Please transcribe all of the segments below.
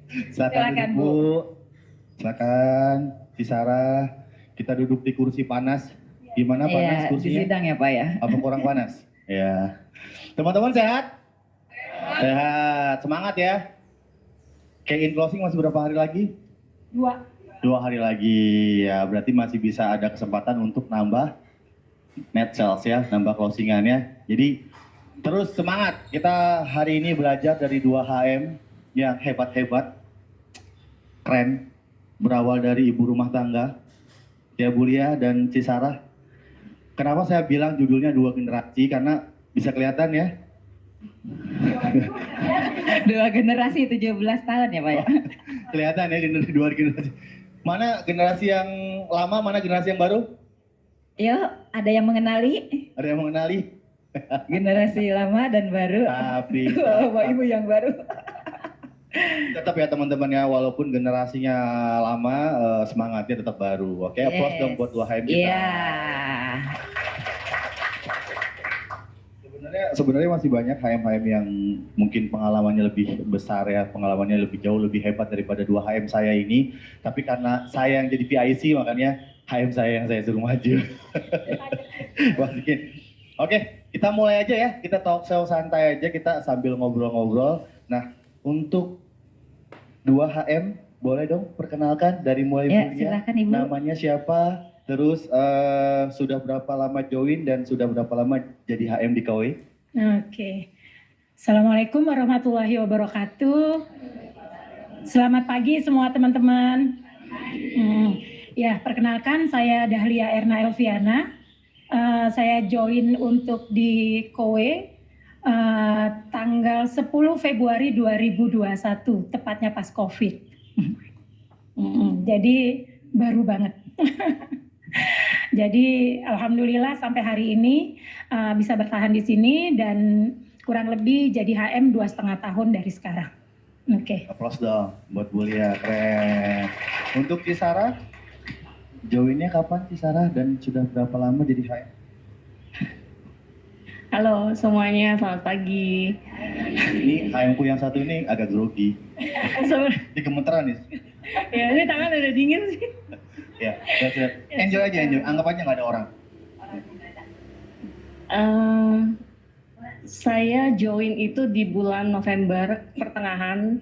Silakan Bu. Silakan, Sarah. Kita duduk di kursi panas. Gimana panas kursinya? Di sidang ya Pak ya. Apa kurang panas? Ya. Teman-teman sehat? Sehat. Semangat ya. Kayak in closing masih berapa hari lagi? 2 hari lagi. Ya, berarti masih bisa ada kesempatan untuk nambah net sales ya, nambah closingannya. Jadi terus semangat. Kita hari ini belajar dari 2 HM yang hebat-hebat, keren. Berawal dari ibu rumah tangga, Tia Bulia dan Cisarah. Kenapa saya bilang judulnya 2 generasi? Karena bisa kelihatan ya. 2 generasi 17 tahun ya Pak ya. Kelihatan ya generasi 2 generasi. Mana generasi yang lama, mana generasi yang baru? Yuk, ada yang mengenali? Ada yang mengenali? Generasi lama dan baru. Tapi Bapak Ibu yang baru. tetap ya teman-teman ya, walaupun generasinya lama, semangatnya tetap baru. Oke, applause dong buat 2 HM kita. Iya. Sebenarnya masih banyak HM-HM yang mungkin pengalamannya lebih besar ya, pengalamannya lebih jauh, lebih hebat daripada 2 HM saya ini. Tapi karena saya yang jadi PIC, makanya HM saya yang saya suruh maju. Oke, kita mulai aja ya, kita talk show santai aja, kita sambil ngobrol-ngobrol. Nah, untuk 2 HM, boleh dong perkenalkan dari mulai Ya, Bulia, silakan Ibu. namanya siapa, terus sudah berapa lama join dan sudah berapa lama jadi HM di KW? Oke. Assalamualaikum warahmatullahi wabarakatuh. Selamat pagi semua teman-teman. Ya, perkenalkan saya Dahlia Erna Elviana. Saya join untuk di Kowe tanggal 10 Februari 2021, tepatnya pas COVID. Jadi baru banget. Jadi alhamdulillah sampai hari ini bisa bertahan di sini dan kurang lebih jadi HM 2,5 tahun dari sekarang. Oke. Applause dong buat Bulia, keren. Untuk Cisara, joinnya kapan Cisara dan sudah berapa lama jadi HM? Halo semuanya, selamat pagi. Ini HM-ku yang satu ini agak grogi. Ini gemeteran nih. Ya, ini tangan udah dingin sih. Ya, enjoy aja, enjoy. Anggap aja nggak ada orang. Saya join itu di bulan November pertengahan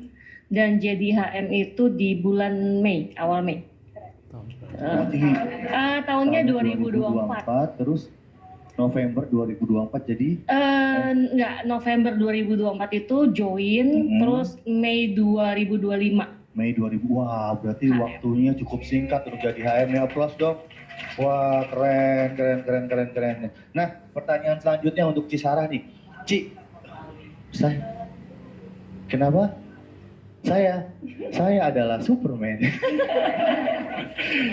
dan jadi HM itu di bulan Mei, awal Mei. Tahunnya 2024. Terus November 2024 jadi? Enggak, November 2024 itu join, terus Mei 2025. Mei 2000, wah berarti HM. Waktunya cukup singkat untuk jadi HM ya, applause dong. Wah keren. Nah pertanyaan selanjutnya untuk Cisara nih. Ci, kenapa? Saya adalah Superman.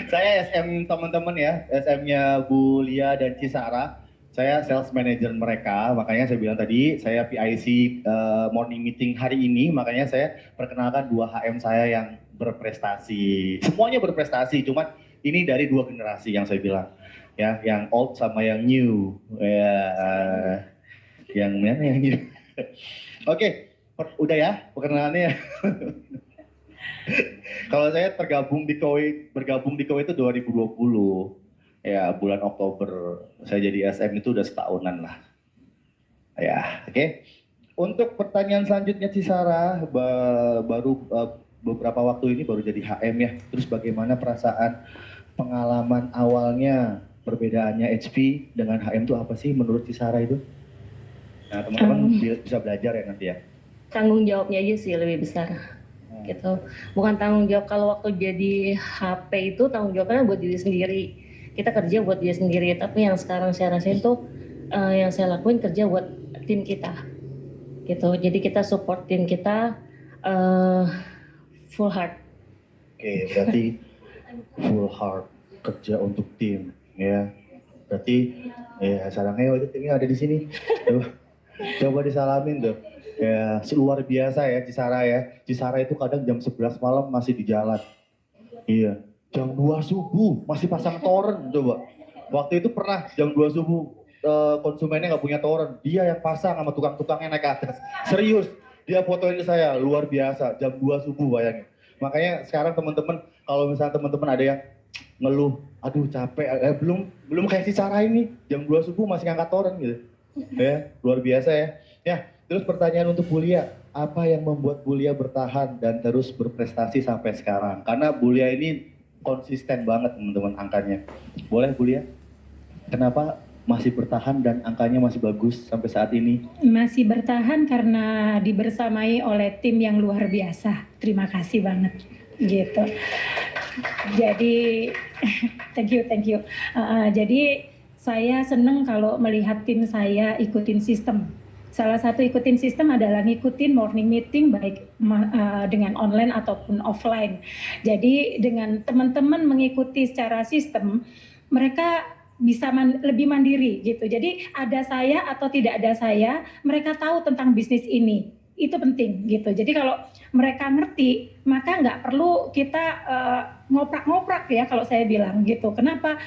Saya SM teman-teman ya, SM-nya Bu Lia dan Cisara. Saya sales manager mereka, makanya saya bilang tadi saya PIC morning meeting hari ini, makanya saya perkenalkan 2 HM saya yang berprestasi. Semuanya berprestasi, cuman ini dari 2 generasi yang saya bilang, ya, yang old sama yang new, ya, yang mana yang new? Oke, udah ya perkenalannya. Kalau saya bergabung di KW itu 2020. Ya, bulan Oktober saya jadi SM itu udah setahunan lah. Ya, oke. Untuk pertanyaan selanjutnya Cisara, baru beberapa waktu ini baru jadi HM ya. Terus bagaimana perasaan pengalaman awalnya, perbedaannya HP dengan HM itu apa sih menurut Cisara itu? Nah, teman-teman bisa belajar ya nanti ya. Tanggung jawabnya aja sih lebih besar. Gitu. Bukan tanggung jawab kalau waktu jadi HP itu tanggung jawabnya buat diri sendiri. Kita kerja buat dia sendiri, tapi yang sekarang saya rasain tuh yang saya lakuin kerja buat tim kita gitu. Jadi kita support tim kita full heart. Oke, berarti full heart kerja untuk tim ya. Berarti ya sarangnya itu timnya ada di sini. Tuh, coba disalamin tuh. Ya, luar biasa ya Cisara ya. Cisara itu kadang jam 11 malam masih di jalan. Iya. Jam 2 subuh masih pasang torrent coba. Waktu itu pernah jam 2 subuh konsumennya nggak punya torrent. Dia yang pasang sama tukang-tukangnya naik ke atas. Serius. Dia fotoin ke saya, luar biasa, jam 2 subuh bayangin. Makanya sekarang teman-teman, kalau misalnya teman-teman ada yang ngeluh, aduh capek, belum kayak si Sarah ini, jam 2 subuh masih ngangkat toren gitu. Ya, luar biasa ya. Ya, terus pertanyaan untuk Bulia, apa yang membuat Bulia bertahan dan terus berprestasi sampai sekarang? Karena Bulia ini konsisten banget teman-teman angkanya. Boleh Bulia? Kenapa masih bertahan dan angkanya masih bagus sampai saat ini? Masih bertahan karena dibersamai oleh tim yang luar biasa. Terima kasih banget. Gitu. Jadi, thank you. Jadi saya senang kalau melihat tim saya ikutin sistem. Salah satu ikutin sistem adalah ngikutin morning meeting baik dengan online ataupun offline. Jadi dengan teman-teman mengikuti secara sistem, mereka bisa lebih mandiri gitu. Jadi ada saya atau tidak ada saya, mereka tahu tentang bisnis ini. Itu penting gitu. Jadi kalau mereka ngerti, maka nggak perlu kita ngoprak-ngoprak ya kalau saya bilang gitu. Kenapa?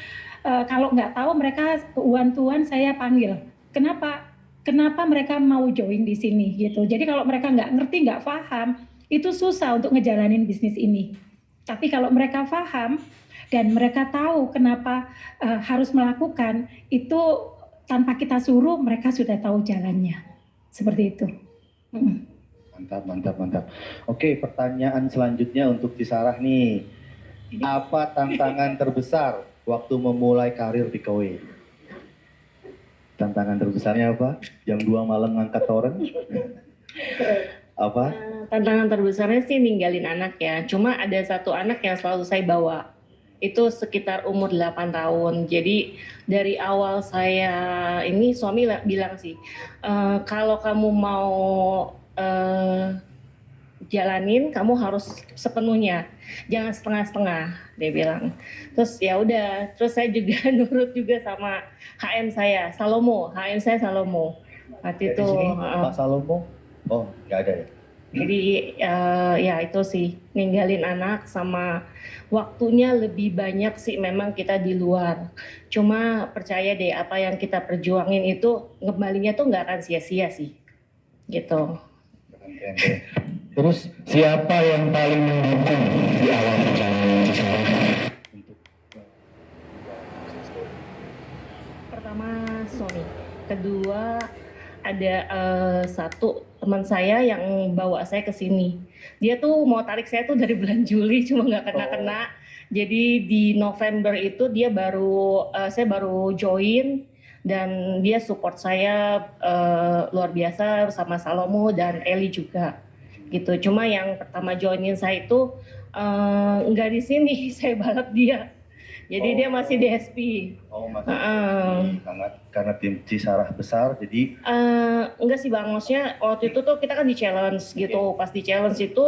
Kalau nggak tahu mereka one-to-one saya panggil. Kenapa mereka mau join di sini gitu. Jadi kalau mereka nggak ngerti, nggak paham, itu susah untuk ngejalanin bisnis ini. Tapi kalau mereka paham dan mereka tahu kenapa harus melakukan, itu tanpa kita suruh mereka sudah tahu jalannya. Seperti itu. Mantap. Oke, pertanyaan selanjutnya untuk Ci Sarah nih. Apa tantangan terbesar waktu memulai karir di KOE? Tantangan terbesarnya apa? Jam 2 malam ngangkat toren? Apa? Tantangan terbesarnya sih ninggalin anak ya. Cuma ada satu anak yang selalu saya bawa. Itu sekitar umur 8 tahun. Jadi dari awal saya ini suami bilang sih, kalau kamu mau jalanin, kamu harus sepenuhnya, jangan setengah-setengah, dia bilang. Terus ya udah, terus saya juga nurut juga sama HM saya, Salomo. Waktu itu. Pak Salomo? Oh, nggak ada ya? Jadi ya itu sih, ninggalin anak sama waktunya lebih banyak sih memang kita di luar. Cuma percaya deh apa yang kita perjuangin itu kembalinya tuh nggak akan sia-sia sih. Gitu. Terus siapa yang paling mendukung di awal perjalanan Ci Sarah? Pertama suami, kedua ada satu teman saya yang bawa saya ke sini. Dia tuh mau tarik saya tuh dari bulan Juli, cuma nggak kena. Jadi di November itu dia saya baru join dan dia support saya luar biasa sama Salomo dan Eli juga. Gitu. Cuma yang pertama joinin saya itu nggak di sini, saya balap dia. Jadi dia masih di SP. Oh, masih karena tim Ci Sarah besar, jadi enggak sih Bang, maksudnya waktu itu tuh kita kan di challenge gitu. Pas di challenge itu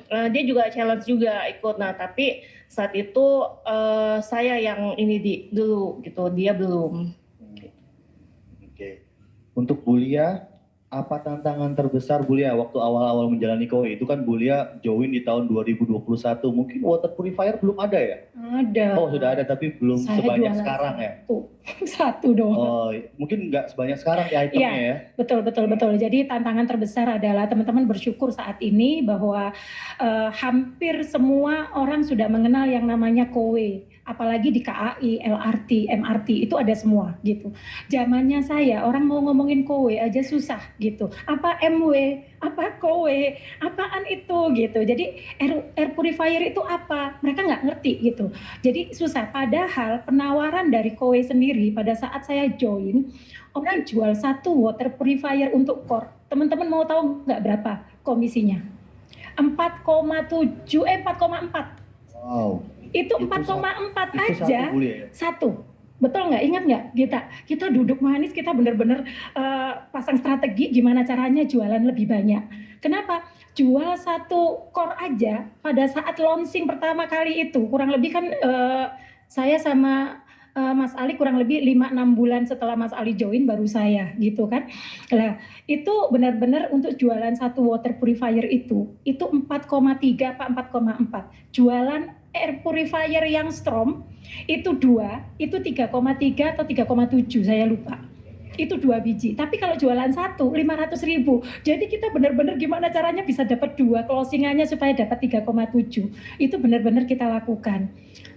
dia juga challenge juga ikut. Nah, tapi saat itu saya yang ini dulu gitu, dia belum. Oke. Untuk Bulia, apa tantangan terbesar Bulia waktu awal-awal menjalani KOE? Itu kan Bulia join di tahun 2021. Mungkin water purifier belum ada ya? Ada. Oh, sudah ada tapi belum Saya sebanyak jualan sekarang ya? Satu doang. Oh, mungkin nggak sebanyak sekarang ya itemnya ya? Betul. Jadi tantangan terbesar adalah teman-teman bersyukur saat ini bahwa hampir semua orang sudah mengenal yang namanya KOE. Apalagi di KAI, LRT, MRT itu ada semua gitu. Zamannya saya orang mau ngomongin KOE aja susah gitu. Apa MW, apa KOE, apaan itu gitu. Jadi air purifier itu apa? Mereka nggak ngerti gitu. Jadi susah. Padahal penawaran dari KOE sendiri pada saat saya join, orang jual satu water purifier untuk core. Teman-teman mau tahu nggak berapa komisinya? 4,4. Wow. Itu 4,4 aja. Satu. Betul nggak? Ingat nggak kita duduk manis, kita benar-benar pasang strategi gimana caranya jualan lebih banyak. Kenapa? Jual satu core aja pada saat launching pertama kali itu kurang lebih kan saya sama Mas Ali kurang lebih 5-6 bulan setelah Mas Ali join baru saya gitu kan. Nah itu benar-benar untuk jualan satu water purifier itu 4,3 apa 4,4. Jualan air purifier yang Strom itu 2, itu 3,3 atau 3,7 saya lupa. itu 2 biji. Tapi kalau jualan satu 500.000. Jadi kita benar-benar gimana caranya bisa dapat 2 closingannya supaya dapat 3,7. Itu benar-benar kita lakukan.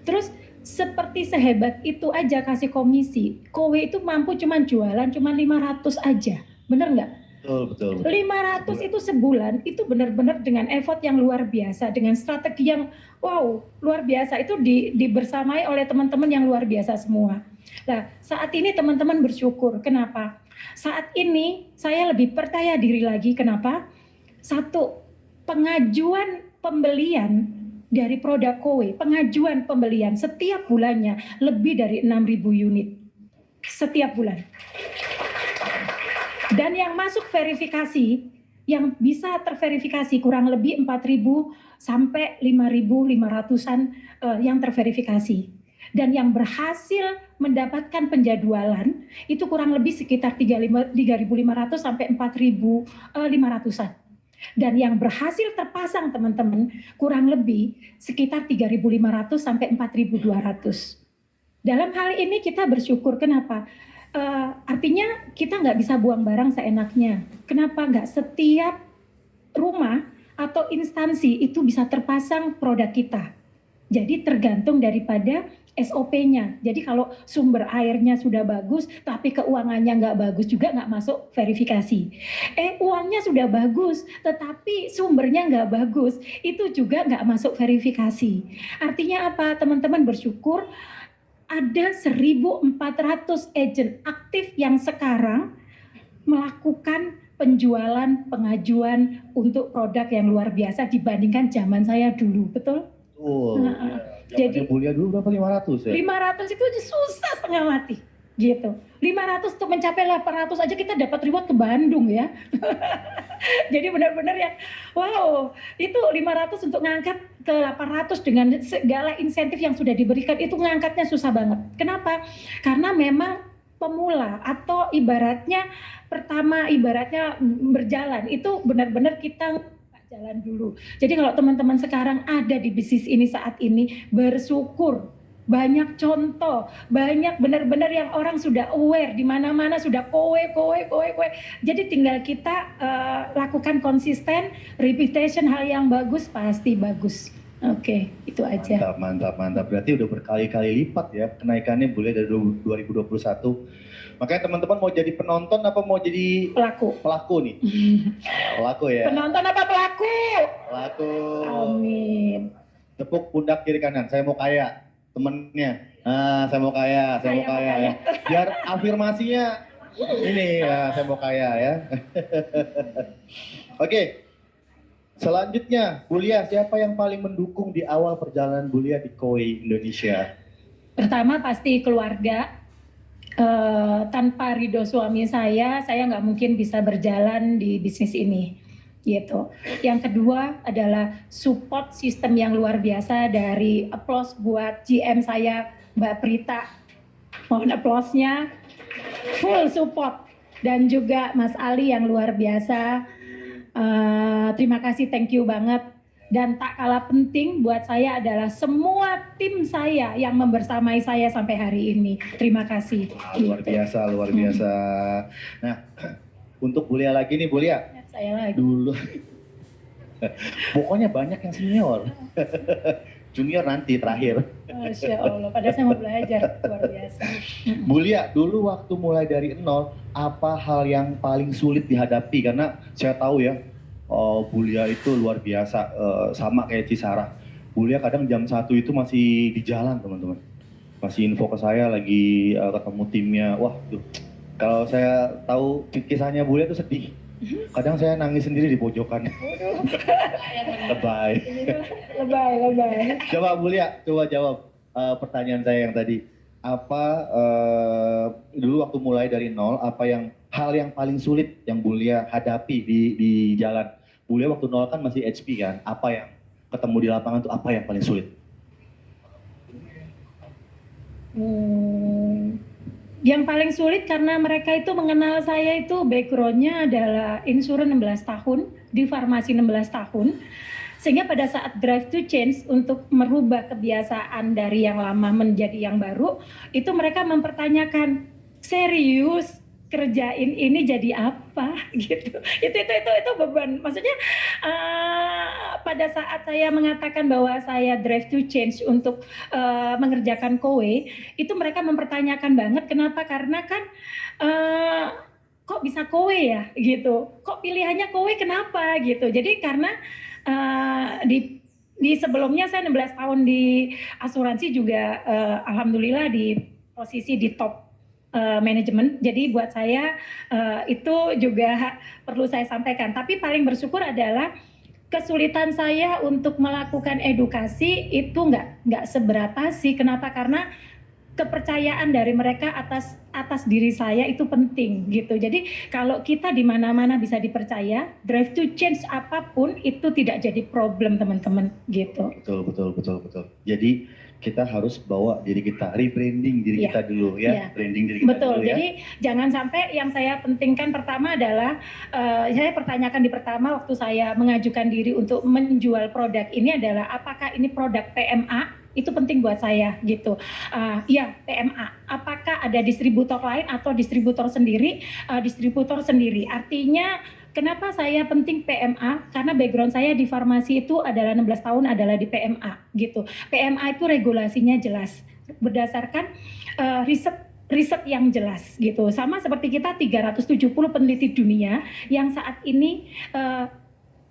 Terus seperti sehebat itu aja kasih komisi. Kowe itu mampu cuman jualan cuman 500 aja. Bener nggak? Betul. 500 itu sebulan, itu benar-benar dengan effort yang luar biasa, dengan strategi yang wow, luar biasa. Itu dibersamai oleh teman-teman yang luar biasa semua. Nah, saat ini teman-teman bersyukur. Kenapa? Saat ini saya lebih percaya diri lagi. Kenapa? Satu, pengajuan pembelian dari produk Kowe, pengajuan pembelian setiap bulannya lebih dari 6.000 unit. Setiap bulan. Dan yang masuk verifikasi, yang bisa terverifikasi kurang lebih 4.000 sampai 5.500-an yang terverifikasi. Dan yang berhasil mendapatkan penjadwalan itu kurang lebih sekitar 3.500 sampai 4.500-an. Dan yang berhasil terpasang teman-teman kurang lebih sekitar 3.500 sampai 4.200. Dalam hal ini kita bersyukur. Kenapa? Artinya kita nggak bisa buang barang seenaknya. Kenapa nggak setiap rumah atau instansi itu bisa terpasang produk kita? Jadi tergantung daripada SOP-nya. Jadi kalau sumber airnya sudah bagus, tapi keuangannya nggak bagus juga nggak masuk verifikasi. Uangnya sudah bagus, tetapi sumbernya nggak bagus, itu juga nggak masuk verifikasi. Artinya apa? Teman-teman bersyukur ada 1.400 agent aktif yang sekarang melakukan penjualan, pengajuan untuk produk yang luar biasa dibandingkan zaman saya dulu, betul? Jadi Bulia dulu berapa? 500 ya? 500 itu susah setengah mati gitu. 500 untuk mencapai 800 aja kita dapat reward ke Bandung ya. Jadi benar-benar ya wow, itu 500 untuk ngangkat ke 800 dengan segala insentif yang sudah diberikan, itu ngangkatnya susah banget. Kenapa? Karena memang pemula atau ibaratnya pertama ibaratnya berjalan itu benar-benar kita jalan dulu. Jadi kalau teman-teman sekarang ada di bisnis ini saat ini, bersyukur. Banyak contoh, banyak benar-benar yang orang sudah aware, di mana-mana sudah kowe. Jadi tinggal kita lakukan konsisten, repetition, hal yang bagus pasti bagus. Oke, itu aja. Mantap. Berarti udah berkali-kali lipat ya kenaikannya Bulia dari 2021. Makanya teman-teman mau jadi penonton apa mau jadi pelaku nih? Pelaku ya. Penonton apa pelaku? Pelaku. Amin. Tepuk pundak kiri kanan. Saya mau kaya temennya. Saya mau kaya ya. Biar afirmasinya ini ya, saya mau kaya ya. Oke. Selanjutnya, Bulia, siapa yang paling mendukung di awal perjalanan Bulia di Kowe Indonesia? Pertama pasti keluarga. Tanpa ridho suami saya nggak mungkin bisa berjalan di bisnis ini, gitu. Yang kedua adalah support sistem yang luar biasa dari applause buat GM saya, Mbak Prita. Mohon applause-nya, full support. Dan juga Mas Ali yang luar biasa. Terima kasih, thank you banget. Dan tak kalah penting buat saya adalah semua tim saya yang membersamai saya sampai hari ini. Terima kasih. Luar biasa. Nah, untuk Bulia lagi nih, Bulia. Saya lagi. Dulu. Pokoknya banyak yang senior. Junior nanti terakhir. Masya Allah, padahal saya mau belajar. Luar biasa. Bulia, dulu waktu mulai dari nol, apa hal yang paling sulit dihadapi? Karena saya tahu ya, Bulia itu luar biasa, sama kayak Cisara. Bulia kadang jam 1 itu masih di jalan teman-teman. Masih info ke saya lagi ketemu timnya. Wah tuh, kalau saya tahu kisahnya Bulia itu sedih. Kadang saya nangis sendiri di pojokan. Lebay. Coba Bulia, coba jawab pertanyaan saya yang tadi. Apa dulu waktu mulai dari nol, apa hal yang paling sulit yang Bulia hadapi di jalan? Bulia waktu nol kan masih HP kan, apa yang ketemu di lapangan tuh apa yang paling sulit? Yang paling sulit karena mereka itu mengenal saya itu background-nya adalah insurance 16 tahun, di farmasi 16 tahun. Sehingga pada saat drive to change untuk merubah kebiasaan dari yang lama menjadi yang baru, itu mereka mempertanyakan, serius kerjain ini jadi apa gitu. Itu beban. Maksudnya pada saat saya mengatakan bahwa saya drive to change untuk mengerjakan kowe, itu mereka mempertanyakan banget kenapa, karena kan kok bisa kowe ya gitu. Kok pilihannya kowe kenapa gitu. Jadi karena di sebelumnya saya 16 tahun di asuransi juga alhamdulillah di posisi di top manajemen. Jadi buat saya itu juga perlu saya sampaikan. Tapi paling bersyukur adalah kesulitan saya untuk melakukan edukasi itu nggak seberapa sih. Kenapa? Karena kepercayaan dari mereka atas diri saya itu penting gitu. Jadi kalau kita di mana-mana bisa dipercaya, drive to change apapun itu tidak jadi problem teman-teman gitu. Betul. Jadi kita harus bawa diri kita, rebranding diri kita dulu ya, branding diri kita betul. dulu ya. Jadi jangan sampai yang saya pentingkan pertama adalah saya pertanyakan di pertama waktu saya mengajukan diri untuk menjual produk ini adalah apakah ini produk PMA? Itu penting buat saya gitu. Ya PMA. Apakah ada distributor lain atau distributor sendiri? Distributor sendiri. Artinya kenapa saya penting PMA? Karena background saya di farmasi itu adalah 16 tahun adalah di PMA gitu. PMA itu regulasinya jelas berdasarkan riset yang jelas gitu. Sama seperti kita 370 peneliti dunia yang saat ini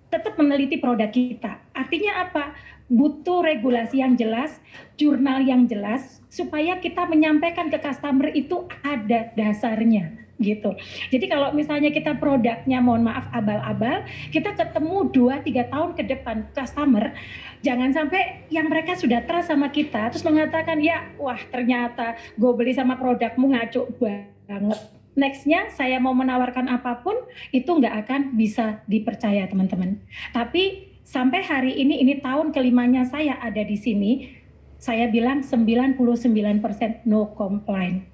tetap meneliti produk kita. Artinya apa? Butuh regulasi yang jelas, jurnal yang jelas, supaya kita menyampaikan ke customer itu ada dasarnya gitu. Jadi kalau misalnya kita produknya mohon maaf abal-abal, kita ketemu 2-3 tahun ke depan customer, jangan sampai yang mereka sudah trust sama kita terus mengatakan ya wah ternyata gue beli sama produkmu ngaco banget. Nextnya saya mau menawarkan apapun itu nggak akan bisa dipercaya teman-teman. Tapi sampai hari ini tahun kelimanya saya ada di sini, saya bilang 99% no complaint.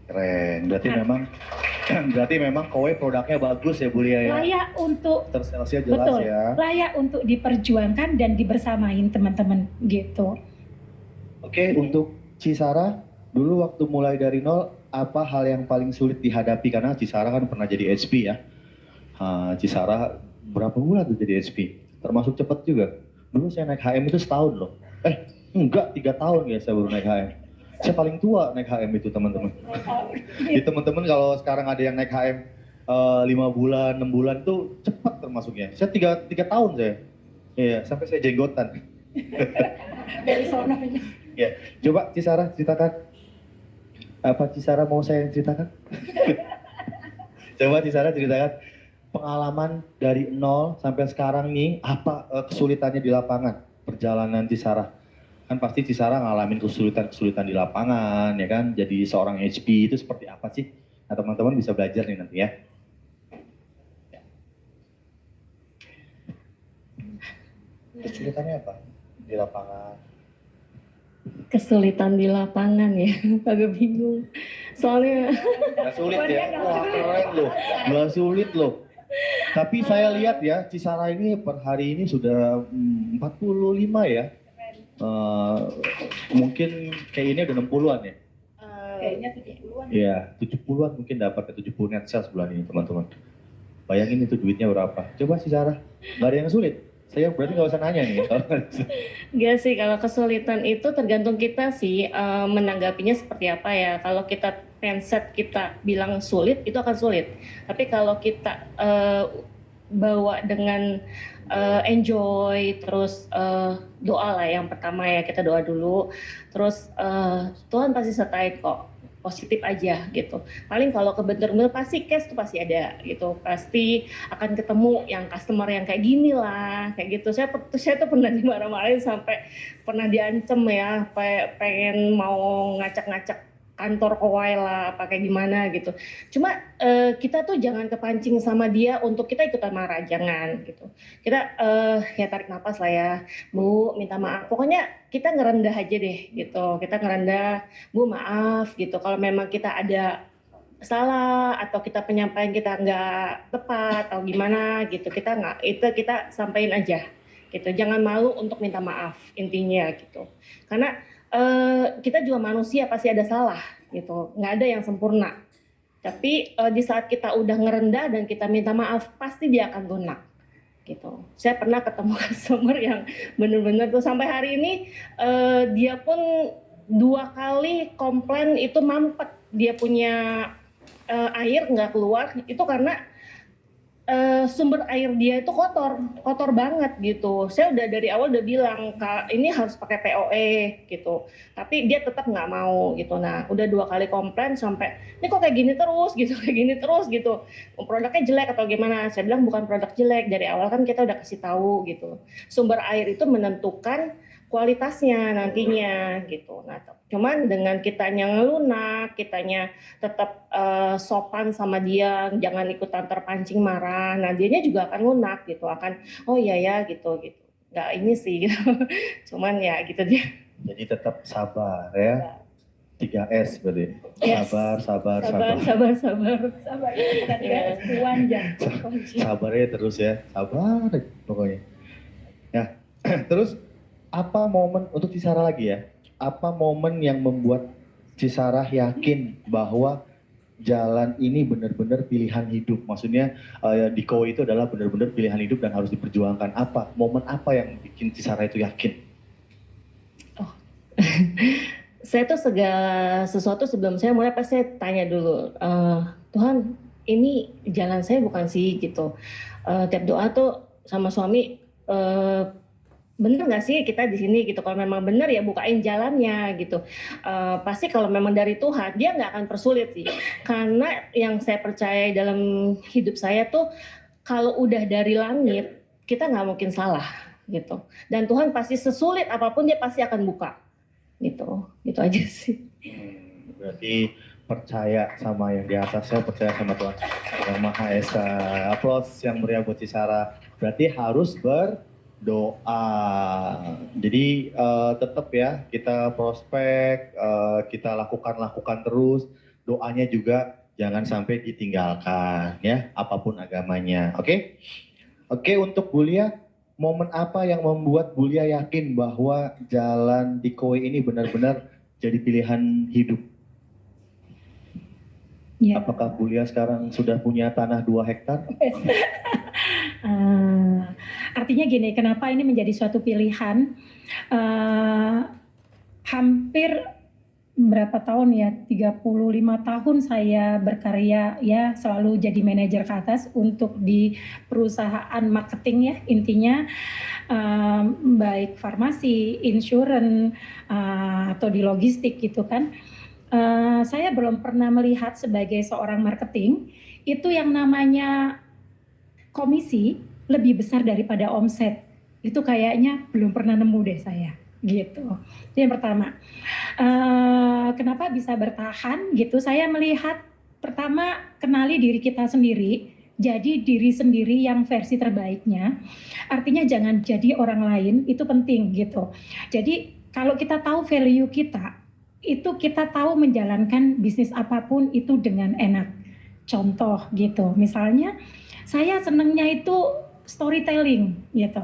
Keren, berarti memang kowe produknya bagus ya Bu Lia ya. Layak untuk tersalesnya jelas betul, ya. layak untuk diperjuangkan dan dibersamain teman-teman gitu. Oke, untuk Cisara dulu waktu mulai dari nol apa hal yang paling sulit dihadapi, karena Cisara kan pernah jadi HP ya. Cisara berapa bulan tuh jadi HP? Termasuk cepat juga. Dulu saya naik HM itu setahun loh. Enggak, 3 tahun ya saya baru naik HM. Saya paling tua naik HM itu teman-teman. Jadi teman-teman kalau sekarang ada yang naik HM 5 bulan, 6 bulan tuh cepat termasuknya. Saya 3 tahun saya. Iya, sampai saya jenggotan. Dari sononya. Ya, coba Cisara ceritakan. Apa Cisara mau saya yang ceritakan? Coba Cisara ceritakan pengalaman dari nol sampai sekarang nih, apa kesulitannya di lapangan, perjalanan Cisara. Kan pasti Cisara ngalamin kesulitan di lapangan, ya kan? Jadi seorang HP itu seperti apa sih? Nah teman-teman bisa belajar nih nanti ya. Kesulitannya apa di lapangan? Kesulitan di lapangan ya, agak bingung. Soalnya Gak sulit ya? Wah keren loh, gak sulit loh. Tapi saya lihat ya, Cisara ini per hari ini sudah 45 ya. Mungkin kayaknya udah 60-an ya? Kayaknya 70-an. Iya, 70-an mungkin dapat ke 70 net sales bulan ini teman-teman. Bayangin itu duitnya berapa. Coba Cisara, gak ada yang sulit. Saya berarti nggak usah nanya nih. Enggak sih, kalau kesulitan itu tergantung kita sih menanggapinya seperti apa ya. Kalau kita mindset kita bilang sulit, itu akan sulit. Tapi kalau kita bawa dengan enjoy, terus doa lah yang pertama ya, kita doa dulu. Terus Tuhan pasti sertai kok. Positif aja gitu. Paling kalau kebetulan pasti cash tuh pasti ada gitu. Pasti akan ketemu yang customer yang kayak gini lah, kayak gitu. Saya tuh pernah dimarah-marahin sampai pernah diancem ya, pengen mau ngacak-ngacak kantor kowai lah, apa kayak gimana gitu. Cuma kita tuh jangan kepancing sama dia untuk kita ikutan marah, jangan gitu. Kita ya tarik napas lah ya, Bu, minta maaf. Pokoknya kita ngerendah aja deh gitu. Kita ngerendah, Bu maaf gitu. Kalau memang kita ada salah atau kita penyampaian kita nggak tepat atau gimana gitu, kita sampaikan aja gitu. Jangan malu untuk minta maaf intinya gitu. Karena kita juga manusia pasti ada salah gitu, nggak ada yang sempurna Tapi di saat kita udah ngerendah dan kita minta maaf, pasti dia akan lunak gitu. Saya pernah ketemu customer yang benar-benar tuh sampai hari ini dia pun 2 kali komplain itu mampet, dia punya air nggak keluar itu karena sumber air dia itu kotor banget gitu. Saya udah dari awal udah bilang, Kak, ini harus pakai POE gitu. Tapi dia tetap nggak mau gitu. Nah, udah 2 kali komplain sampai ini kok kayak gini terus gitu, kayak gini terus gitu. Produknya jelek atau gimana? Saya bilang bukan produk jelek. Dari awal kan kita udah kasih tahu gitu. Sumber air itu menentukan kualitasnya nantinya gitu. Nah, cuman dengan kitanya ngelunak, kitanya tetap sopan sama dia, jangan ikutan terpancing marah. Nah, dianya juga akan lunak gitu, akan oh iya ya gitu gitu. Nggak ini sih gitu. Cuman ya gitu dia. Jadi tetap sabar ya. 3S berarti. Yes. Sabar. Sabar ya, kan ya, wanjang. Sabarnya terus ya. Sabar pokoknya. Ya. Terus apa momen untuk Cisara lagi ya? Apa momen yang membuat Cisara yakin bahwa jalan ini benar-benar pilihan hidup? Maksudnya di Kowe itu adalah benar-benar pilihan hidup dan harus diperjuangkan. Apa? Momen apa yang bikin Cisara itu yakin? Saya tuh segala sesuatu sebelum saya mulai pasti saya tanya dulu, Tuhan ini jalan saya bukan sih gitu. Tiap doa tuh sama suami, bener nggak sih kita di sini gitu. Kalau memang bener ya bukain jalannya gitu. Pasti kalau memang dari Tuhan dia nggak akan persulit sih. Karena yang saya percaya dalam hidup saya tuh kalau udah dari langit kita nggak mungkin salah gitu. Dan Tuhan pasti sesulit apapun dia pasti akan buka gitu aja sih. Berarti percaya sama yang di atas, saya percaya sama Tuhan Yang Maha Esa. Aplaus yang meriah buat Cisara. Berarti harus berdoa. Jadi tetap ya kita prospek, kita lakukan terus. Doanya juga jangan sampai ditinggalkan ya, apapun agamanya. Oke? Oke, untuk Bulia, momen apa yang membuat Bulia yakin bahwa jalan di Kowe ini benar-benar jadi pilihan hidup? Ya. Apakah Bulia sekarang sudah punya tanah 2 hektar? Artinya gini, kenapa ini menjadi suatu pilihan? Hampir berapa tahun ya, 35 tahun saya berkarya ya, selalu jadi manajer ke atas untuk di perusahaan marketing ya, intinya baik farmasi, insurance, atau di logistik gitu kan. Saya belum pernah melihat sebagai seorang marketing itu yang namanya komisi lebih besar daripada omset. Itu kayaknya belum pernah nemu deh saya gitu. Itu yang pertama. Kenapa bisa bertahan gitu? Saya melihat pertama kenali diri kita sendiri. Jadi diri sendiri yang versi terbaiknya. Artinya jangan jadi orang lain, itu penting gitu. Jadi kalau kita tahu value kita, itu kita tahu menjalankan bisnis apapun itu dengan enak. Contoh gitu, misalnya saya senangnya itu storytelling gitu.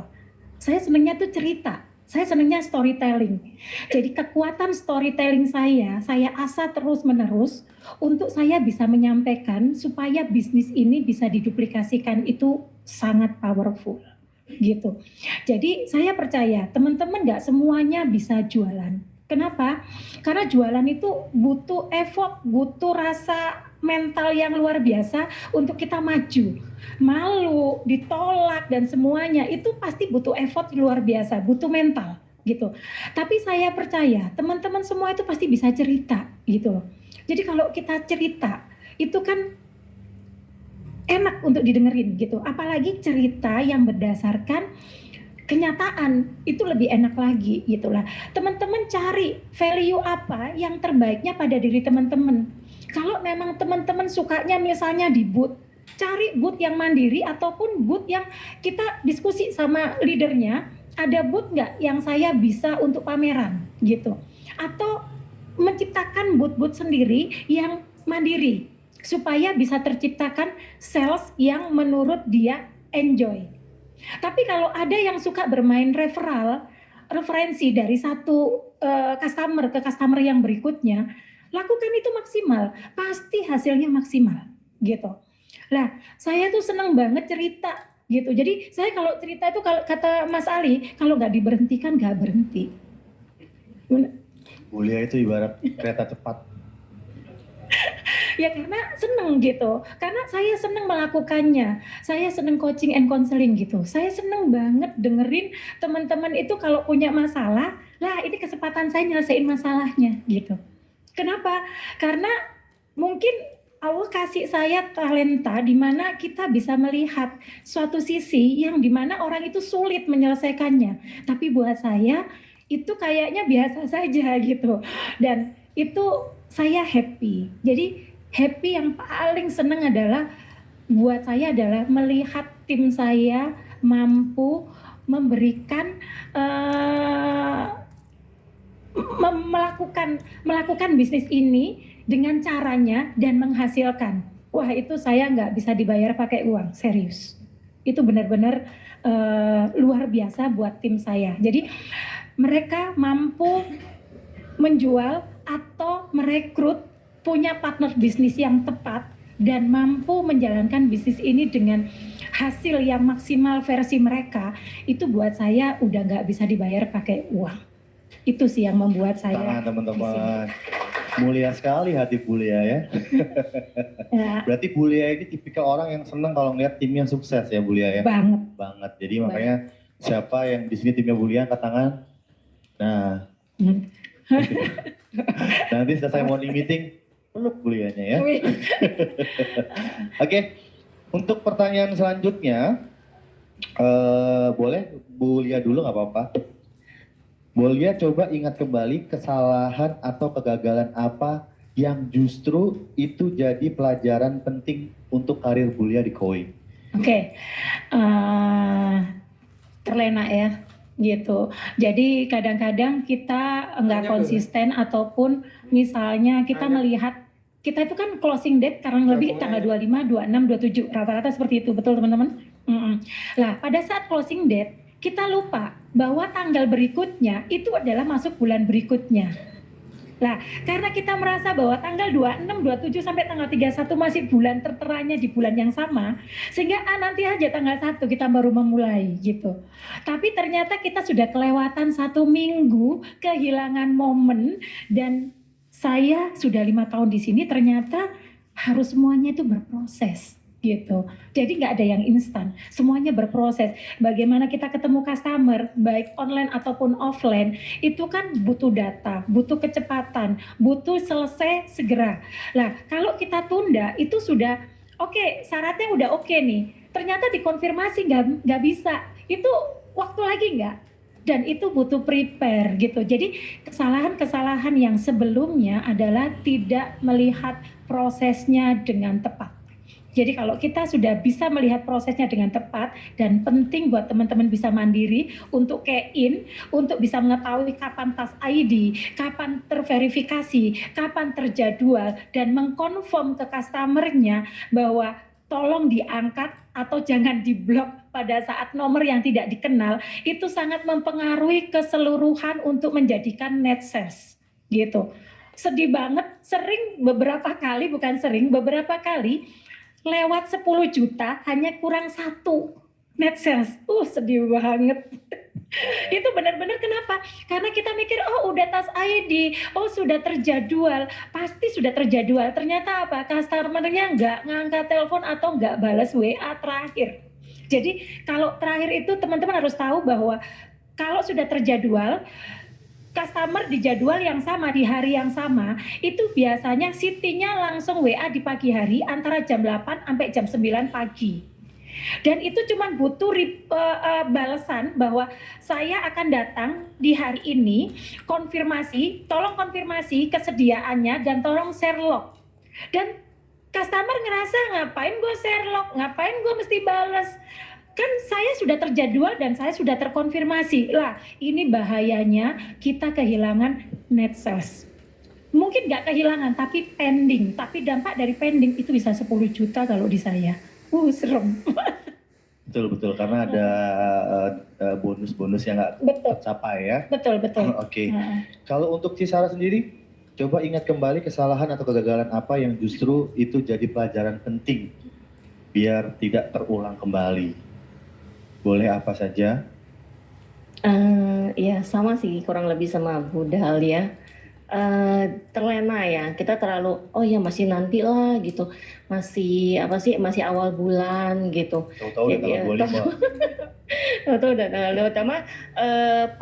Saya senangnya tuh cerita. Saya senangnya storytelling. Jadi kekuatan storytelling saya asah terus-menerus untuk saya bisa menyampaikan supaya bisnis ini bisa diduplikasikan, itu sangat powerful gitu. Jadi saya percaya teman-teman nggak semuanya bisa jualan. Kenapa? Karena jualan itu butuh effort, butuh rasa mental yang luar biasa untuk kita maju. Malu, ditolak dan semuanya itu pasti butuh effort luar biasa, butuh mental gitu. Tapi saya percaya teman-teman semua itu pasti bisa cerita gitu loh. Jadi kalau kita cerita itu kan enak untuk didengerin gitu. Apalagi cerita yang berdasarkan kenyataan itu lebih enak lagi gitulah. Teman-teman cari value apa yang terbaiknya pada diri teman-teman. Kalau memang teman-teman sukanya misalnya di booth, cari booth yang mandiri ataupun booth yang kita diskusi sama leadernya, ada booth nggak yang saya bisa untuk pameran gitu. Atau menciptakan booth-booth sendiri yang mandiri supaya bisa terciptakan sales yang menurut dia enjoy. Tapi kalau ada yang suka bermain referensi dari satu customer ke customer yang berikutnya, lakukan itu maksimal, pasti hasilnya maksimal gitu. Lah, saya tuh seneng banget cerita gitu. Jadi saya kalau cerita itu, kalau kata Mas Ali, kalau nggak diberhentikan nggak berhenti. Bu Lia itu ibarat kereta cepat. Ya karena seneng gitu, karena saya seneng melakukannya, saya seneng coaching and counseling gitu, saya seneng banget dengerin teman-teman itu kalau punya masalah, lah ini kesempatan saya nyelesain masalahnya gitu. Kenapa? Karena mungkin Allah kasih saya talenta di mana kita bisa melihat suatu sisi yang dimana orang itu sulit menyelesaikannya, tapi buat saya itu kayaknya biasa saja gitu, dan itu saya happy. Jadi happy yang paling seneng adalah buat saya adalah melihat tim saya mampu memberikan melakukan bisnis ini dengan caranya dan menghasilkan. Wah, itu saya nggak bisa dibayar pakai uang, serius. Itu benar-benar luar biasa buat tim saya. Jadi mereka mampu menjual atau merekrut, punya partner bisnis yang tepat, dan mampu menjalankan bisnis ini dengan hasil yang maksimal versi mereka. Itu buat saya udah nggak bisa dibayar pakai uang. Itu sih yang membuat saya. Tangan teman-teman. Mulia sekali hati Bu Lia ya. Ya, Berarti Bu Lia ini tipikal orang yang senang kalau ngeliat timnya sukses ya Bu Lia ya. banget. Banget. Jadi makanya siapa yang di sini timnya Bu Lia angkat tangan. Nah, nanti selesai morning meeting peluk Bu Lianya ya. Oke, untuk pertanyaan selanjutnya boleh Bu Lia dulu nggak apa-apa. Bu Lia coba ingat kembali kesalahan atau kegagalan apa yang justru itu jadi pelajaran penting untuk karir Bu Lia di Koi. Oke, terlena ya gitu. Jadi kadang-kadang kita nggak konsisten ataupun misalnya kita melihat kita itu kan closing date kurang lebih tanggal 25, 26, 27 rata-rata seperti itu, betul teman-teman? Lah pada saat closing date kita lupa bahwa tanggal berikutnya itu adalah masuk bulan berikutnya. Lah, karena kita merasa bahwa tanggal 26, 27 sampai tanggal 31 masih bulan terteranya di bulan yang sama, sehingga nanti aja tanggal 1 kita baru memulai gitu. Tapi ternyata kita sudah kelewatan 1 minggu, kehilangan momen, dan saya sudah 5 tahun di sini ternyata harus semuanya itu berproses gitu. Jadi nggak ada yang instan, semuanya berproses. Bagaimana kita ketemu customer, baik online ataupun offline, itu kan butuh data, butuh kecepatan, butuh selesai segera. Nah, kalau kita tunda, itu sudah oke, syaratnya udah oke nih, ternyata dikonfirmasi nggak bisa, itu waktu lagi nggak? Dan itu butuh prepare gitu. Jadi kesalahan-kesalahan yang sebelumnya adalah tidak melihat prosesnya dengan tepat. Jadi kalau kita sudah bisa melihat prosesnya dengan tepat, dan penting buat teman-teman bisa mandiri untuk key-in, untuk bisa mengetahui kapan tas ID, kapan terverifikasi, kapan terjadwal, dan mengkonfirm ke customer-nya bahwa tolong diangkat atau jangan diblok pada saat nomor yang tidak dikenal, itu sangat mempengaruhi keseluruhan untuk menjadikan net sales gitu. Sedih banget, beberapa kali lewat 10 juta hanya kurang 1 net sales. Sedih banget. Itu benar-benar kenapa? Karena kita mikir, oh udah tas ID, oh sudah terjadwal, pasti sudah terjadwal. Ternyata apa? Customer-nya nggak ngangkat telepon atau nggak balas WA terakhir. Jadi kalau terakhir itu teman-teman harus tahu bahwa kalau sudah terjadwal, customer di jadwal yang sama, di hari yang sama, itu biasanya city-nya langsung WA di pagi hari antara jam 8 sampai jam 9 pagi. Dan itu cuma butuh balasan bahwa saya akan datang di hari ini, tolong konfirmasi kesediaannya dan tolong share log. Dan customer ngerasa ngapain gue share log, ngapain gue mesti balas. Kan saya sudah terjadwal dan saya sudah terkonfirmasi. Lah, ini bahayanya kita kehilangan net sales. Mungkin nggak kehilangan, tapi pending. Tapi dampak dari pending itu bisa 10 juta kalau di saya. Serem. Betul, karena ada bonus-bonus yang nggak tercapai ya. Betul. Oke. Kalau untuk Cisara sendiri, Coba ingat kembali kesalahan atau kegagalan apa yang justru itu jadi pelajaran penting biar tidak terulang kembali. Boleh apa saja? Ya sama sih kurang lebih sama Bu Dahlia. Terlena ya, kita terlalu oh ya masih nanti lah gitu, masih apa sih, masih awal bulan gitu. Tahu-tahu udah Jadi tanggal 25. tahu udah tanggal lewat. Sama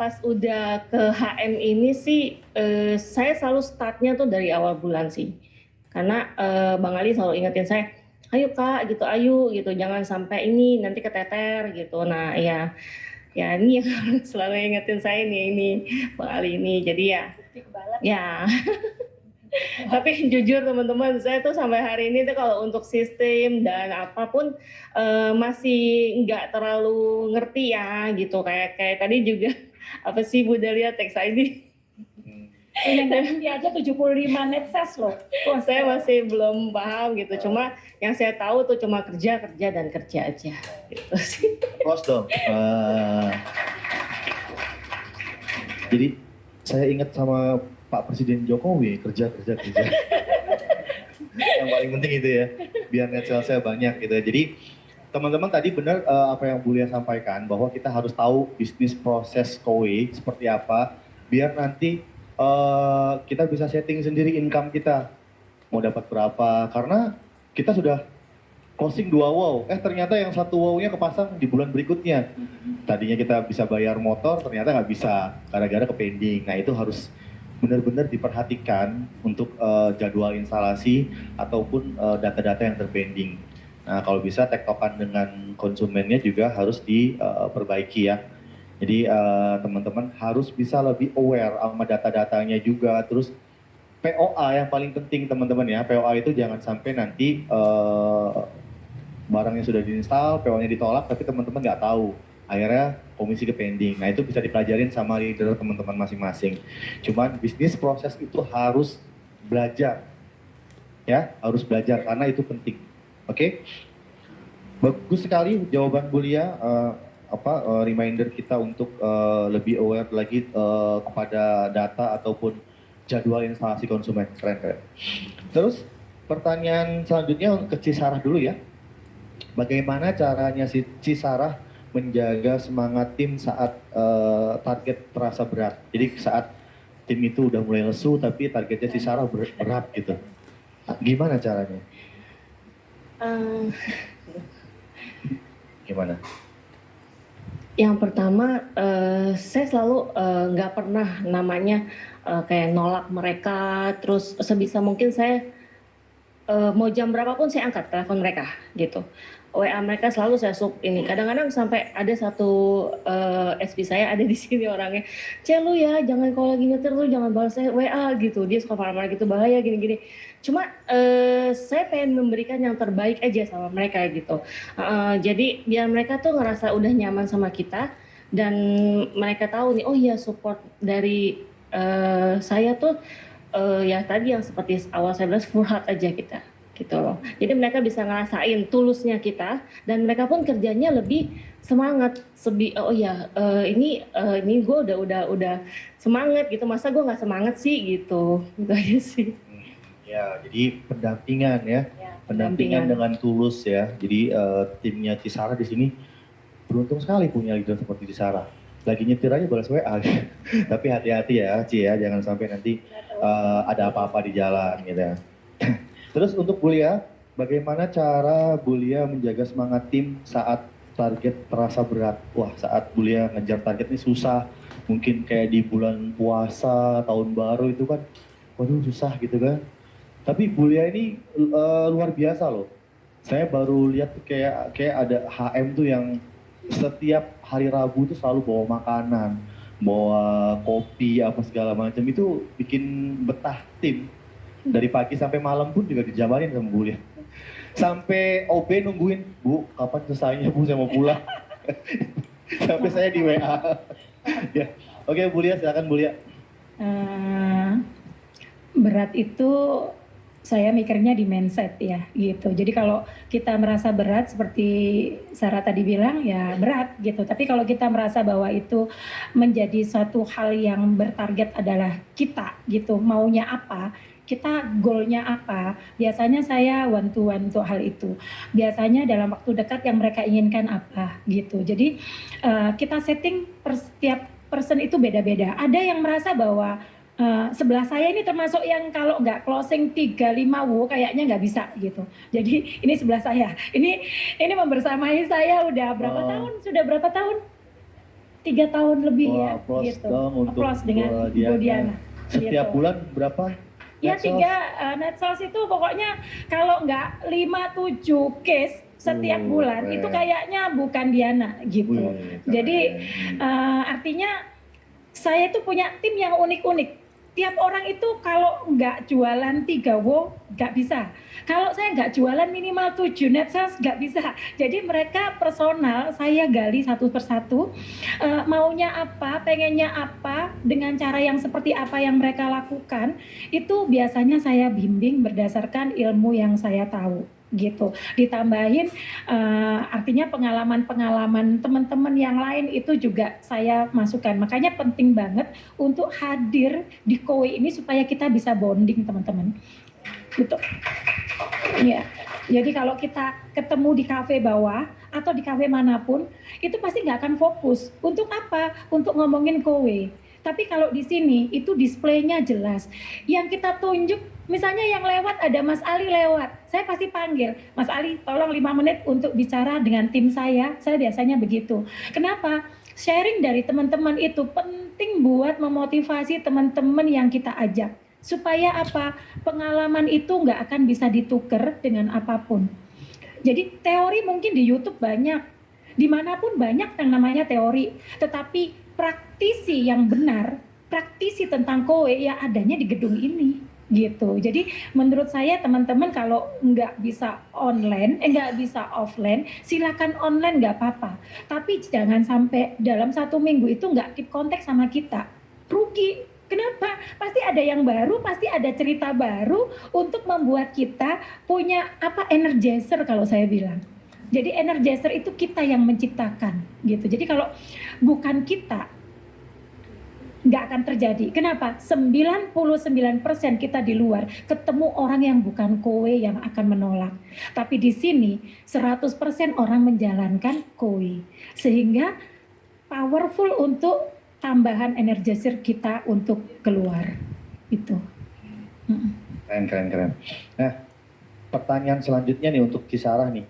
pas udah ke HM ini sih, saya selalu startnya tuh dari awal bulan sih, karena Bang Ali selalu ingetin saya, ayo kak gitu, ayo gitu, jangan sampai ini nanti keteter gitu. Nah ya, ya ini yang selalu ingetin saya nih ini Bang Ali ini. Jadi ya tapi jujur teman-teman, saya tuh sampai hari ini tuh kalau untuk sistem dan apapun masih nggak terlalu ngerti ya gitu. Kayak tadi juga apa sih Bu Dahlia Tax ID. Yang ganti aja 75 Netses loh. Wah, saya masih belum paham gitu. Cuma yang saya tahu tuh cuma kerja dan kerja aja gitu sih. Close dong. Jadi saya ingat sama Pak Presiden Jokowi, kerja. Yang paling penting itu ya, biar net sales saya banyak gitu ya. Jadi teman-teman tadi benar apa yang Bu Lia sampaikan, bahwa kita harus tahu bisnis proses kowe seperti apa, biar nanti kita bisa setting sendiri income kita, mau dapat berapa, karena kita sudah closing 2 wow, ternyata yang 1 wow-nya kepasang di bulan berikutnya. Tadinya kita bisa bayar motor, ternyata nggak bisa, gara-gara ke pending. Nah itu harus benar-benar diperhatikan untuk jadwal instalasi ataupun data-data yang terpending. Nah kalau bisa tektokan dengan konsumennya juga harus diperbaiki ya. Jadi teman-teman harus bisa lebih aware sama data-datanya juga. Terus POA yang paling penting teman-teman ya, POA itu jangan sampai nanti barangnya sudah diinstal, PO-nya ditolak, tapi teman-teman nggak tahu. Akhirnya komisi ke pending. Nah itu bisa dipelajarin sama leader teman-teman masing-masing. Cuman bisnis proses itu harus belajar, ya harus belajar karena itu penting. Oke, bagus sekali jawaban Bu Lia. Reminder kita untuk lebih aware lagi kepada data ataupun jadwal instalasi konsumen. Keren. Terus pertanyaan selanjutnya ke Cisarah dulu ya. Bagaimana caranya si Sarah menjaga semangat tim saat target terasa berat? Jadi saat tim itu udah mulai lesu tapi targetnya si Sarah berat gitu. Gimana caranya? Gimana? Yang pertama, saya selalu nggak pernah namanya kayak nolak mereka. Terus sebisa mungkin saya mau jam berapapun saya angkat telepon mereka gitu. WA mereka selalu saya sub ini. Kadang-kadang sampai ada satu SP saya ada di sini orangnya, lu ya jangan kalau lagi nyetir lu jangan balas saya WA gitu. Dia suka marah-marah gitu, bahaya gini-gini. Cuma saya pengen memberikan yang terbaik aja sama mereka gitu. Jadi biar mereka tuh ngerasa udah nyaman sama kita dan mereka tahu nih, oh iya support dari saya tuh ya tadi yang seperti awal saya bilang full heart aja kita gitu loh. Jadi mereka bisa ngerasain tulusnya kita dan mereka pun kerjanya lebih semangat. Ini gue udah semangat gitu. Masa gue nggak semangat sih gitu. Gitu aja sih. Ya, jadi pendampingan ya. Pendampingan dengan tulus ya. Jadi timnya Cisara di sini beruntung sekali punya leader seperti Cisara. Lagi nyetir aja balas WA. Tapi hati-hati ya Ci ya, jangan sampai nanti ada apa-apa di jalan gitu ya. Terus untuk Bu Lia, bagaimana cara Bu Lia menjaga semangat tim saat target terasa berat? Wah, saat Bu Lia ngejar target ini susah. Mungkin kayak di bulan puasa, tahun baru itu kan, waduh susah gitu kan. Tapi Bu Lia ini luar biasa loh. Saya baru lihat tuh kayak ada HM tuh yang setiap hari Rabu tuh selalu bawa makanan, bawa kopi apa segala macam, itu bikin betah tim. Dari pagi sampai malam pun juga dijabarin sama Bu Lia. Sampai OB nungguin, Bu, kapan selesainya Bu, saya mau pulang. Sampai saya di WA. Ya. Oke Bu Lia, silakan Bu Lia. Berat itu Saya mikirnya di mindset ya gitu. Jadi kalau kita merasa berat seperti Sarah tadi bilang ya berat gitu. Tapi kalau kita merasa bahwa itu menjadi suatu hal yang bertarget adalah kita gitu, maunya apa, kita goalnya apa, biasanya saya one to one untuk hal itu. Biasanya dalam waktu dekat yang mereka inginkan apa gitu. Jadi kita setting per setiap person itu beda-beda. Ada yang merasa bahwa sebelah saya ini termasuk yang kalau nggak closing 3-5 kayaknya nggak bisa gitu. Jadi ini sebelah saya. Ini membersamai saya udah berapa tahun? Sudah berapa tahun? 3 tahun lebih ya gitu. Applause dengan Bu Diana. Setiap gitu. bulan berapa? Ya net sales? 3 net sales itu pokoknya kalau nggak 5-7 case setiap bulan keren. itu kayaknya bukan Diana gitu. Wih, Jadi keren. artinya saya itu punya tim yang unik-unik. Tiap orang itu kalau nggak jualan 3 nggak bisa. Kalau saya nggak jualan minimal 7 net sales nggak bisa. Jadi mereka personal, saya gali satu persatu. Maunya apa, pengennya apa, dengan cara yang seperti apa yang mereka lakukan. Itu biasanya saya bimbing berdasarkan ilmu yang saya tahu gitu. Ditambahin artinya pengalaman-pengalaman teman-teman yang lain itu juga saya masukkan. Makanya penting banget untuk hadir di Kowe ini supaya kita bisa bonding teman-teman. Gitu. Ya. Jadi kalau kita ketemu di kafe bawah atau di kafe manapun, itu pasti nggak akan fokus. Untuk apa? Untuk ngomongin Kowe. Tapi kalau di sini itu displaynya jelas. Yang kita tunjuk, misalnya yang lewat ada Mas Ali lewat, saya pasti panggil, Mas Ali tolong 5 menit untuk bicara dengan tim saya biasanya begitu. Kenapa? Sharing dari teman-teman itu penting buat memotivasi teman-teman yang kita ajak. Supaya apa? Pengalaman itu nggak akan bisa ditukar dengan apapun. Jadi teori mungkin di YouTube banyak, dimanapun banyak yang namanya teori, tetapi praktisi yang benar, praktisi tentang Kowe ya adanya di gedung ini gitu. Jadi menurut saya teman-teman kalau nggak bisa online, nggak bisa offline, silakan online nggak apa-apa. Tapi jangan sampai dalam 1 minggu itu nggak keep kontak sama kita, rugi. Kenapa? Pasti ada yang baru, pasti ada cerita baru untuk membuat kita punya energizer kalau saya bilang. Jadi energizer itu kita yang menciptakan gitu. Jadi kalau bukan kita, nggak akan terjadi. Kenapa? 99% kita di luar ketemu orang yang bukan Kowe yang akan menolak. Tapi di sini 100% orang menjalankan Kowe. Sehingga powerful untuk tambahan energizer kita untuk keluar. Itu. Keren. Nah, pertanyaan selanjutnya nih untuk Cisarah nih.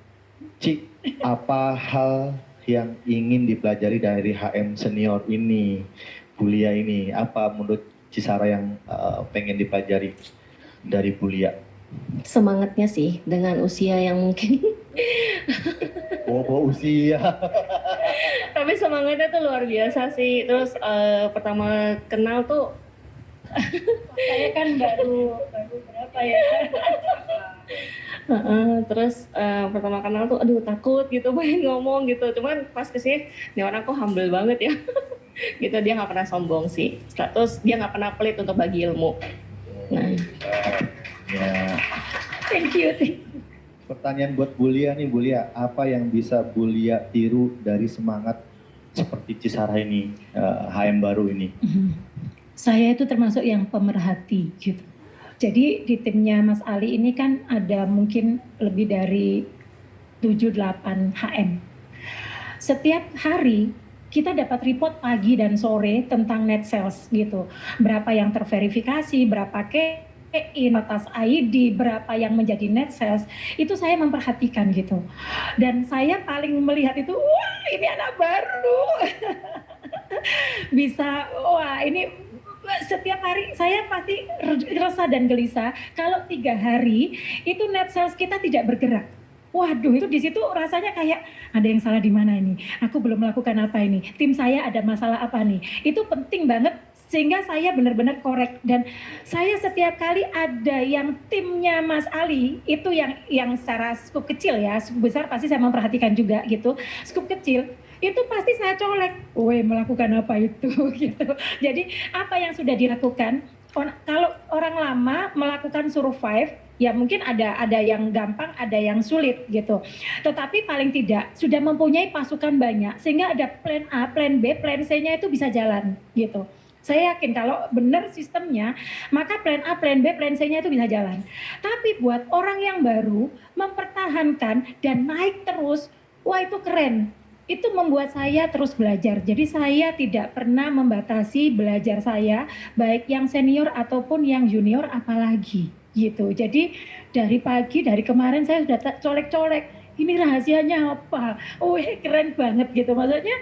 Ci, apa hal yang ingin dipelajari dari HM senior ini, Bulia ini? Apa menurut Cisarah yang pengen dipelajari dari Bulia? Semangatnya sih dengan usia yang mungkin Bawa usia. tapi semangatnya tuh luar biasa sih. Terus pertama kenal tuh Saya kan baru berapa ya? terus pertama kenal tuh aduh takut gitu pengen ngomong gitu, cuman pas kesini nih orang kok humble banget ya gitu, dia nggak pernah sombong sih, terus dia nggak pernah pelit untuk bagi ilmu. Nah, Ya. Thank you. Pertanyaan buat Bulia nih, Bulia, apa yang bisa Bulia tiru dari semangat seperti Cisarah ini, HM baru ini? Saya itu termasuk yang pemerhati gitu. Jadi di timnya Mas Ali ini kan ada mungkin lebih dari 7-8 HM. Setiap hari kita dapat report pagi dan sore tentang net sales gitu. Berapa yang terverifikasi, berapa in atas ID, berapa yang menjadi net sales, itu saya memperhatikan gitu. Dan saya paling melihat itu, wah ini anak baru. Bisa, wah ini setiap hari saya pasti resah dan gelisah kalau 3 hari itu net sales kita tidak bergerak. Waduh, itu di situ rasanya kayak ada yang salah di mana ini? Aku belum melakukan apa ini? Tim saya ada masalah apa nih? Itu penting banget sehingga saya benar-benar korek, dan saya setiap kali ada yang timnya Mas Ali itu yang secara skup kecil ya, skup besar pasti saya memperhatikan juga gitu. Skup kecil itu pasti saya colek, woi melakukan apa itu gitu. Jadi apa yang sudah dilakukan, kalau orang lama melakukan survive, ya mungkin ada yang gampang, ada yang sulit gitu. Tetapi paling tidak sudah mempunyai pasukan banyak sehingga ada plan A, plan B, plan C-nya itu bisa jalan gitu. Saya yakin kalau benar sistemnya, maka plan A, plan B, plan C-nya itu bisa jalan. Tapi buat orang yang baru mempertahankan dan naik terus, wah itu keren. Itu membuat saya terus belajar. Jadi saya tidak pernah membatasi belajar saya, baik yang senior ataupun yang junior apalagi gitu. Jadi dari pagi, dari kemarin saya sudah colek-colek, ini rahasianya apa? Oh keren banget gitu. Maksudnya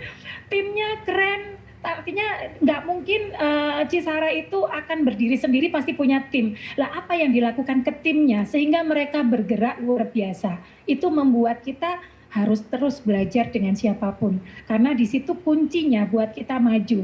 timnya keren, artinya nggak mungkin Cisara itu akan berdiri sendiri, pasti punya tim. Lah apa yang dilakukan ke timnya sehingga mereka bergerak luar biasa. Itu membuat kita harus terus belajar dengan siapapun. Karena di situ kuncinya buat kita maju.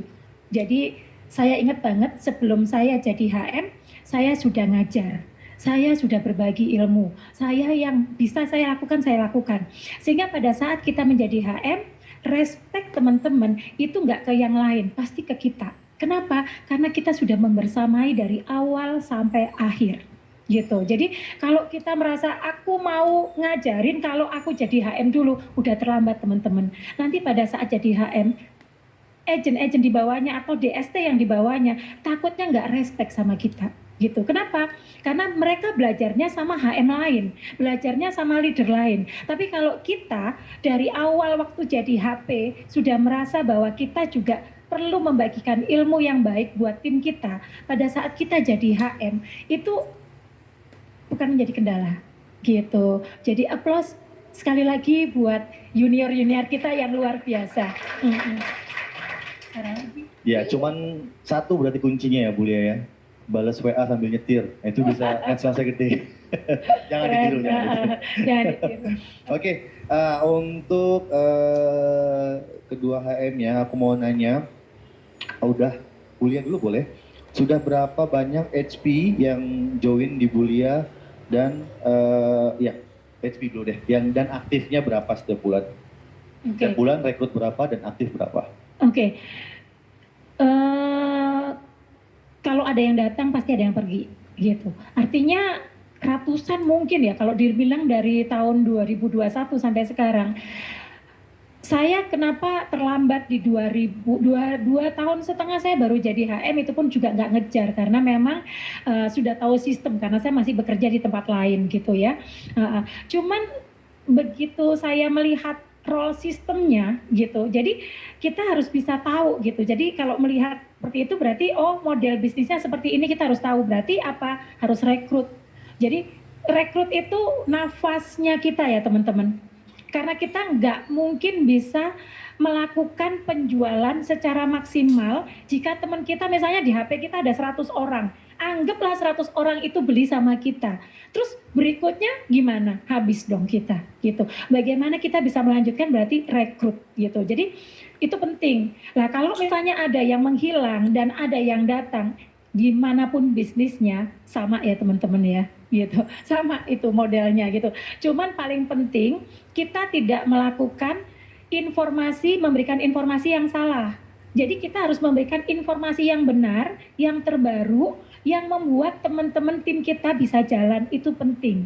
Jadi saya ingat banget sebelum saya jadi HM, saya sudah ngajar. Saya sudah berbagi ilmu. Saya yang bisa saya lakukan, saya lakukan. Sehingga pada saat kita menjadi HM, respect teman-teman itu nggak ke yang lain, pasti ke kita. Kenapa? Karena kita sudah membersamai dari awal sampai akhir gitu. Jadi kalau kita merasa aku mau ngajarin, kalau aku jadi HM dulu, udah terlambat teman-teman. Nanti pada saat jadi HM, agent-agent di bawahnya atau DST yang di bawahnya takutnya nggak respect sama kita gitu. Kenapa? Karena mereka belajarnya sama HM lain, belajarnya sama leader lain. Tapi kalau kita dari awal waktu jadi HP sudah merasa bahwa kita juga perlu membagikan ilmu yang baik buat tim kita, pada saat kita jadi HM itu bukan menjadi kendala gitu. Jadi applause sekali lagi buat junior-junior kita yang luar biasa. Ya, cuman satu berarti kuncinya ya Bu Lia ya. Balas WA sambil nyetir, itu bisa medsos-nya gede. Jangan ditiru, jangan ditiru. Oke, untuk kedua HM ya, aku mau nanya, udah Bu Lia dulu boleh? Sudah berapa banyak HP yang join di Bu Lia dan ya HP dulu deh, yang dan aktifnya berapa setiap bulan? Setiap bulan rekrut berapa dan aktif berapa? Oke. Kalau ada yang datang pasti ada yang pergi gitu. Artinya ratusan mungkin ya kalau dibilang dari tahun 2021 sampai sekarang. Saya kenapa terlambat di 2 tahun setengah saya baru jadi HM, itu pun juga nggak ngejar karena memang sudah tahu sistem karena saya masih bekerja di tempat lain gitu ya. Cuman begitu saya melihat role sistemnya gitu, jadi kita harus bisa tahu gitu. Jadi kalau melihat seperti itu berarti oh model bisnisnya seperti ini, kita harus tahu berarti apa, harus rekrut. Jadi rekrut itu nafasnya kita ya teman-teman, karena kita nggak mungkin bisa melakukan penjualan secara maksimal jika teman kita misalnya di HP kita ada 100 orang, anggaplah 100 orang itu beli sama kita, terus berikutnya gimana? Habis dong kita gitu. Bagaimana kita bisa melanjutkan berarti rekrut gitu. Jadi itu penting. Nah kalau misalnya ada yang menghilang dan ada yang datang, dimanapun bisnisnya sama ya teman-teman ya gitu, sama itu modelnya gitu. Cuman paling penting kita tidak melakukan memberikan informasi yang salah. Jadi kita harus memberikan informasi yang benar, yang terbaru, yang membuat teman-teman tim kita bisa jalan, itu penting.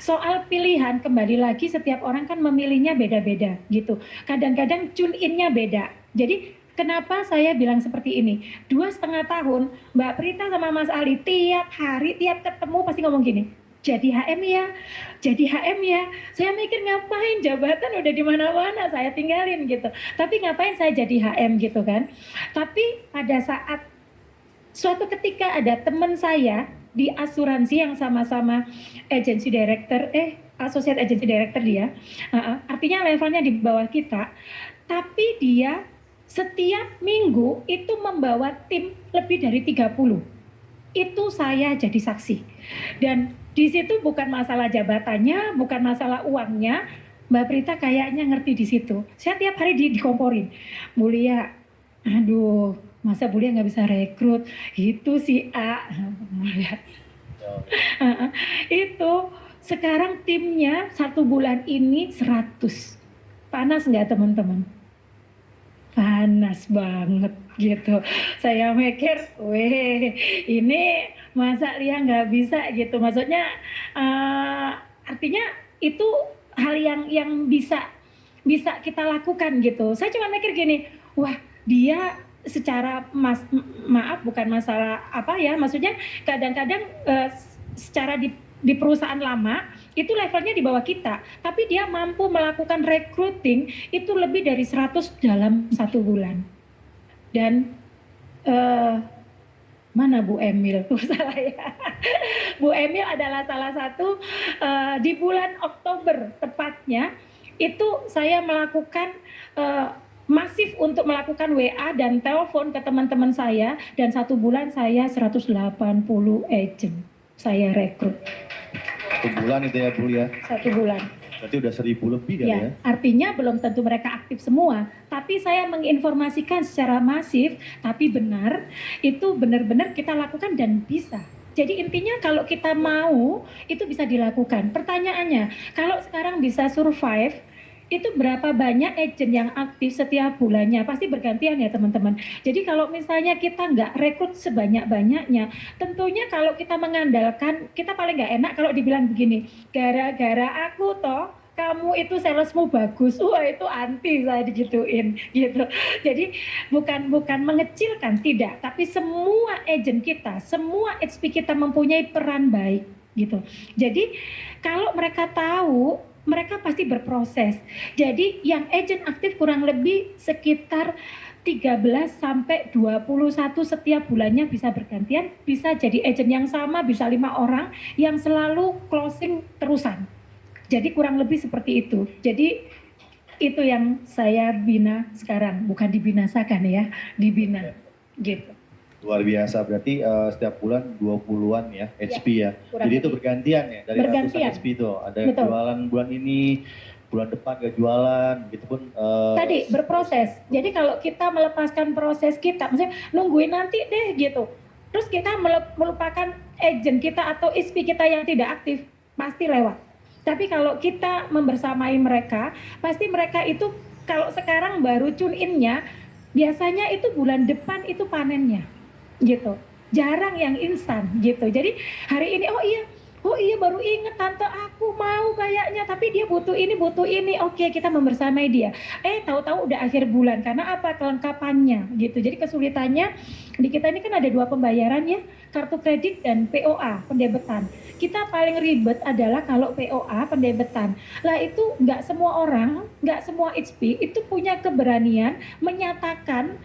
Soal pilihan, kembali lagi setiap orang kan memilihnya beda-beda gitu. Kadang-kadang tune in-nya beda. Jadi kenapa saya bilang seperti ini? 2,5 tahun, Mbak Prita sama Mas Ali tiap hari, tiap ketemu pasti ngomong gini, jadi HM ya, jadi HM ya. Saya mikir ngapain, jabatan udah di mana-mana, saya tinggalin gitu. Tapi ngapain saya jadi HM gitu kan. Tapi pada saat suatu ketika ada teman saya di asuransi yang sama-sama agency director, associate agency director dia, artinya levelnya di bawah kita, tapi dia setiap minggu itu membawa tim lebih dari 30. Itu saya jadi saksi. Dan di situ bukan masalah jabatannya, bukan masalah uangnya. Mbak Prita kayaknya ngerti di situ. Saya tiap hari dikomporin. Bu Lia, aduh, masa Bu Lia nggak bisa rekrut? Itu si A. Itu sekarang timnya 1 bulan ini 100. Panas nggak teman-teman? Panas banget gitu. Saya mikir, weh ini masa Lia nggak bisa gitu. Maksudnya artinya itu hal yang bisa kita lakukan gitu. Saya cuma mikir gini, wah dia secara maaf bukan masalah apa ya, maksudnya kadang-kadang secara di perusahaan lama itu levelnya di bawah kita, tapi dia mampu melakukan recruiting itu lebih dari 100 dalam 1 bulan. Dan mana Bu Emil? Salah ya. Bu Emil adalah salah satu di bulan Oktober tepatnya itu saya melakukan masif untuk melakukan WA dan telepon ke teman-teman saya, dan 1 bulan saya 180 agent saya rekrut. 1 bulan itu ya Bu ya? 1 bulan. Berarti udah 1.000 lebih kan ya? Artinya belum tentu mereka aktif semua, tapi saya menginformasikan secara masif, tapi benar, itu benar-benar kita lakukan dan bisa. Jadi intinya kalau kita mau, itu bisa dilakukan. Pertanyaannya, kalau sekarang bisa survive, itu berapa banyak agent yang aktif setiap bulannya? Pasti bergantian ya teman-teman. Jadi kalau misalnya kita nggak rekrut sebanyak-banyaknya, tentunya kalau kita mengandalkan, kita paling nggak enak kalau dibilang begini, gara-gara aku toh, kamu itu salesmu bagus, wah itu anti saya digituin gitu. Jadi bukan mengecilkan, tidak, tapi semua agent kita, semua HP kita mempunyai peran baik gitu. Jadi kalau mereka tahu, mereka pasti berproses. Jadi yang agent aktif kurang lebih sekitar 13 sampai 21 setiap bulannya bisa bergantian, bisa jadi agent yang sama, bisa 5 orang yang selalu closing terusan. Jadi kurang lebih seperti itu. Jadi itu yang saya bina sekarang, bukan dibinasakan ya, dibina gitu. Luar biasa, berarti setiap bulan 20-an ya HP ya. Kurang Jadi itu lebih. bergantian ya dari Bergantian. ratusan HP itu. Ada yang Betul. jualan bulan ini, bulan depan gak jualan, gitu pun. Tadi berproses. Jadi kalau kita melepaskan proses kita, maksudnya nungguin nanti deh gitu. Terus kita melupakan agent kita atau HP kita yang tidak aktif, pasti lewat. Tapi kalau kita membersamai mereka, pasti mereka itu kalau sekarang baru tune in-nya, biasanya itu bulan depan itu panennya, gitu. Jarang yang instan, gitu. Jadi hari ini, oh iya baru inget tante aku mau kayaknya, tapi dia butuh ini, oke kita membersamai dia. Tahu-tahu udah akhir bulan, karena apa? Kelengkapannya, gitu. Jadi kesulitannya di kita ini kan ada 2 pembayaran ya, kartu kredit dan POA, pendebetan. Kita paling ribet adalah kalau POA, pendebetan. Lah itu nggak semua orang, nggak semua HP itu punya keberanian menyatakan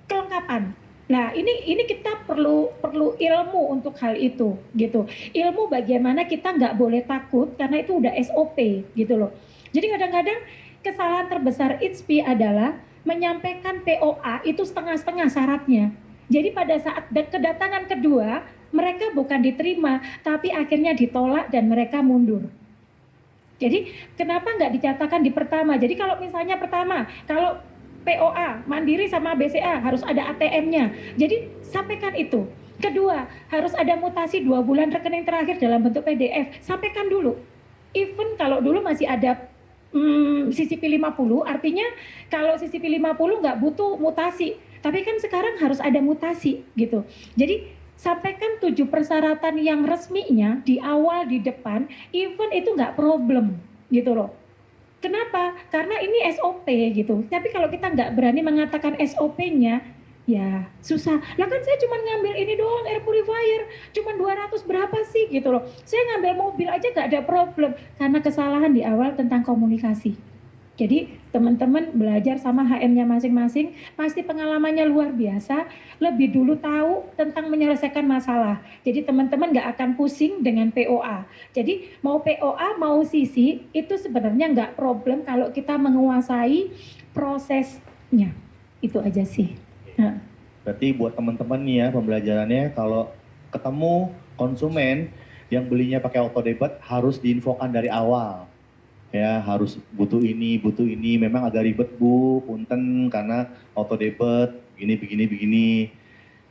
kelengkapan. Nah, ini kita perlu ilmu untuk hal itu, gitu. Ilmu bagaimana kita nggak boleh takut karena itu udah SOP, gitu loh. Jadi kadang-kadang kesalahan terbesar HP adalah menyampaikan POA itu setengah-setengah syaratnya. Jadi pada saat kedatangan kedua, mereka bukan diterima, tapi akhirnya ditolak dan mereka mundur. Jadi kenapa nggak dicatatkan di pertama? Jadi kalau misalnya pertama, kalau POA, Mandiri sama BCA harus ada ATM-nya. Jadi sampaikan itu. Kedua, harus ada mutasi 2 bulan rekening terakhir dalam bentuk PDF. Sampaikan dulu. Even kalau dulu masih ada CCP 50, artinya kalau CCP 50 nggak butuh mutasi. Tapi kan sekarang harus ada mutasi gitu. Jadi sampaikan 7 persyaratan yang resminya di awal, di depan, even itu nggak problem gitu loh. Kenapa? Karena ini SOP gitu. Tapi kalau kita nggak berani mengatakan SOP-nya, ya susah. Lah kan saya cuma ngambil ini doang, air purifier, cuma 200 berapa sih gitu loh. Saya ngambil mobil aja nggak ada problem. Karena kesalahan di awal tentang komunikasi. Jadi teman-teman belajar sama HM-nya masing-masing, pasti pengalamannya luar biasa, lebih dulu tahu tentang menyelesaikan masalah. Jadi teman-teman nggak akan pusing dengan POA. Jadi mau POA, mau CC, itu sebenarnya nggak problem kalau kita menguasai prosesnya. Itu aja sih. Nah. Berarti buat teman-teman nih ya pembelajarannya, kalau ketemu konsumen yang belinya pakai auto debit harus diinfokan dari awal. Ya harus butuh ini, memang agak ribet Bu, punten karena auto debit, begini.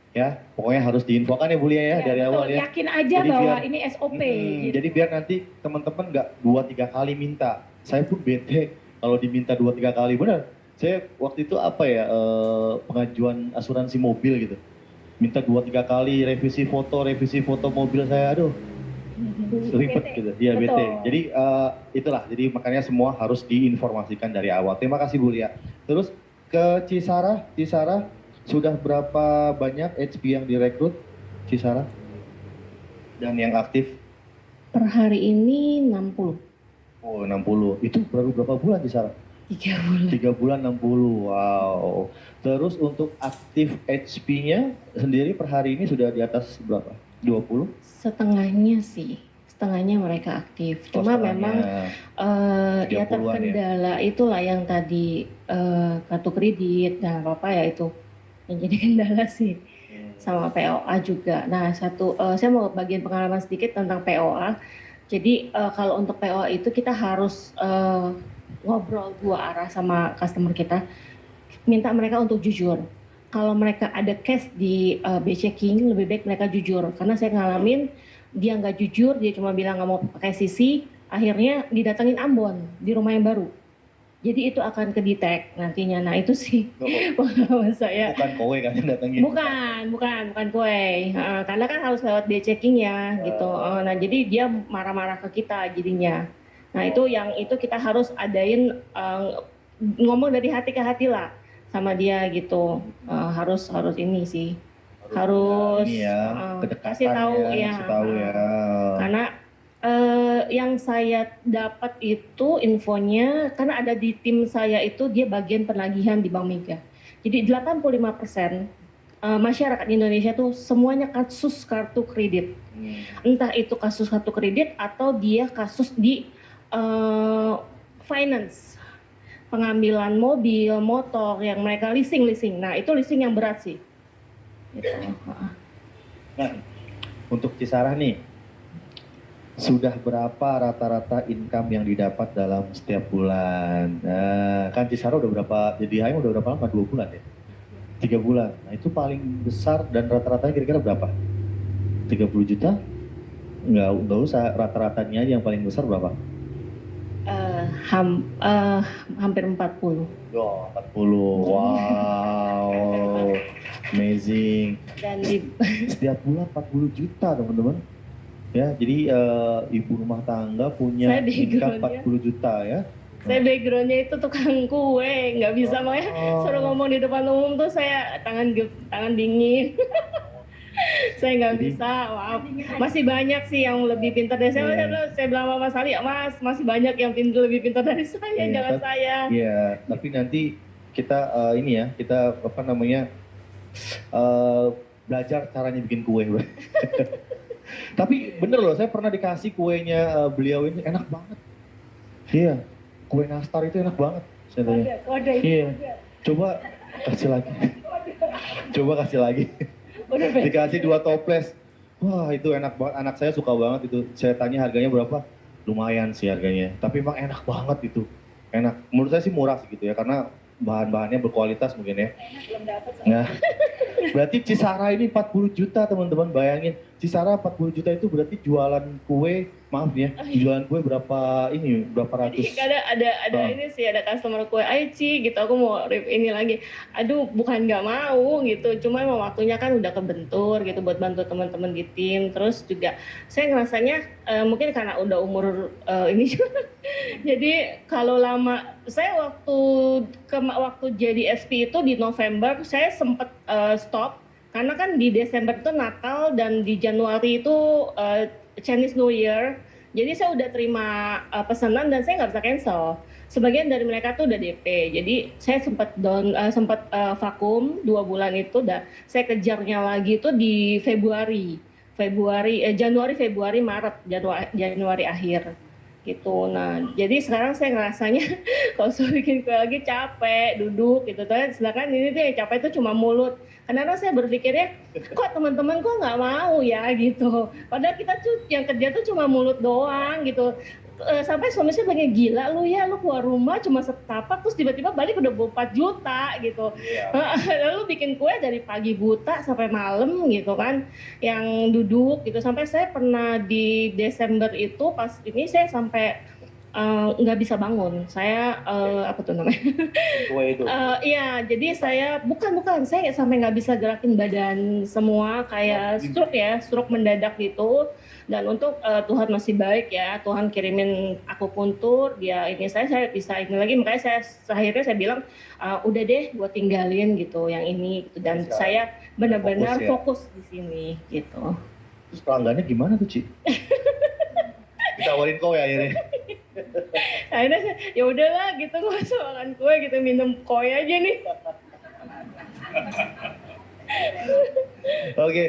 Ya, pokoknya harus diinfokan ya Bu Lia ya dari betul. awal ya. Yakin aja jadi bahwa ini SOP. Gitu. Jadi biar nanti teman-teman nggak 2-3 kali minta. Saya pun bete kalau diminta 2-3 kali, benar. Saya waktu itu apa ya, pengajuan asuransi mobil gitu. Minta 2-3 kali revisi foto mobil saya, aduh ribet BT. gitu. Iya Betul. bete. Jadi itulah, jadi makanya semua harus diinformasikan dari awal. Terima kasih Bu Lia. Terus ke Cisara, sudah berapa banyak HP yang direkrut Cisara? Dan yang aktif? Per hari ini 60. Oh 60, itu baru berapa bulan Cisara? 3 bulan. 3 bulan 60, wow. Terus untuk aktif HP-nya sendiri per hari ini sudah di atas berapa? 20? Setengahnya sih, setengahnya mereka aktif. Cuma memang ya 30-an ya? terkendala itulah yang tadi kartu kredit dan apa ya itu yang jadi kendala sih. Sama POA juga. Nah saya mau bagian pengalaman sedikit tentang POA. Jadi kalau untuk POA itu kita harus ngobrol 2 arah sama customer kita, minta mereka untuk jujur. Kalau mereka ada case di B-checking, lebih baik mereka jujur. Karena saya ngalamin, dia nggak jujur, dia cuma bilang nggak mau pakai CC, akhirnya didatengin Ambon di rumah yang baru. Jadi itu akan kedetek nantinya. Nah itu sih pengalaman saya. Bukan kowe kan yang datengin? Bukan kue. Karena kan harus lewat B-checking ya gitu. Nah jadi dia marah-marah ke kita jadinya. Nah itu kita harus adain ngomong dari hati ke hati lah sama dia gitu. Harus ini sih. Harus ini ya, kasih tahu ya. Kasih tahu ya. Karena yang saya dapat itu infonya karena ada di tim saya itu dia bagian penagihan di Bank Mega. Jadi 85% masyarakat Indonesia tuh semuanya kasus kartu kredit. Entah itu kasus kartu kredit atau dia kasus di finance. Pengambilan mobil, motor yang mereka leasing. Nah, itu leasing yang berat sih. Gitu. Nah, untuk Cisarah nih, sudah berapa rata-rata income yang didapat dalam setiap bulan? Nah, kan Cisarah udah berapa, jadi HM udah berapa lama? 2 bulan ya? 3 bulan. Nah, itu paling besar dan rata-ratanya kira-kira berapa? 30 juta? Nggak usah, rata-ratanya aja yang paling besar berapa? Hampir 40. Oh, 40. Wow. Amazing. Dan setiap bulan 40 juta, teman-teman. Ya, jadi ibu rumah tangga punya income 40 juta ya. Saya backgroundnya itu tukang kue, nggak bisa makanya suruh ngomong di depan umum tuh saya tangan dingin. Saya nggak bisa, maaf. Masih banyak sih yang lebih pintar dari saya. Saya bilang sama Mas Ali, Mas masih banyak yang lebih pintar dari saya, jangan saya. Iya, tapi nanti kita kita belajar caranya bikin kue. Tapi bener loh, saya pernah dikasih kuenya beliau ini enak banget. Iya, kue nastar itu enak banget. Kode. Iya, coba kasih lagi. Dikasih 2 toples. Wah itu enak banget, anak saya suka banget itu. Saya tanya harganya berapa? Lumayan sih harganya, tapi emang enak banget itu. Enak, menurut saya sih murah sih gitu ya, karena bahan-bahannya berkualitas mungkin ya. Nah, berarti Cisara ini 40 juta teman-teman, bayangin. Cisara 40 juta itu berarti jualan kue, maaf ya, jualan kue berapa ratus? Ada ini sih, ada customer kue, ayo Ci gitu, aku mau ini lagi. Aduh, bukan nggak mau gitu, cuma emang waktunya kan udah kebentur gitu buat bantu teman-teman di tim. Terus juga saya ngerasanya mungkin karena udah umur ini juga. Jadi kalau lama, saya waktu jadi SP itu di November, saya sempat stop. Karena kan di Desember itu Natal dan di Januari itu Chinese New Year. Jadi saya udah terima pesanan dan saya nggak bisa cancel. Sebagian dari mereka tuh udah DP. Jadi saya sempat vakum 2 bulan itu. Saya kejarnya lagi itu di Januari, Februari, Maret, Januari akhir gitu. Nah, jadi sekarang saya ngerasanya kalau suruh bikin kue lagi capek, duduk gitu. Sedangkan ini tuh yang capek itu cuma mulut. Karena saya berpikirnya, kok teman-teman kok nggak mau ya gitu. Padahal kita tuh yang kerja tuh cuma mulut doang gitu. Sampai suami saya bilang, gila lu ya, lu keluar rumah cuma setapak terus tiba-tiba balik udah 4 juta gitu. Lalu bikin kue dari pagi buta sampai malam gitu kan, yang duduk gitu. Sampai saya pernah di Desember itu pas ini saya sampai nggak bisa bangun. Saya apa tuh namanya? Kue itu. Iya, jadi saya bukan saya sampai nggak bisa gerakin badan semua kayak stroke mendadak gitu. Dan untuk Tuhan masih baik ya, Tuhan kirimin akupuntur, dia ini saya bisa ini lagi, makanya akhirnya saya bilang udah deh, gue tinggalin gitu yang ini gitu. Dan saya benar-benar fokus di sini gitu. Terus pelanggannya gimana tuh, Ci? Ditawarin kue akhirnya. Akhirnya ya udahlah gitu, nggak usah makan kue gitu, minum kue aja nih. Oke,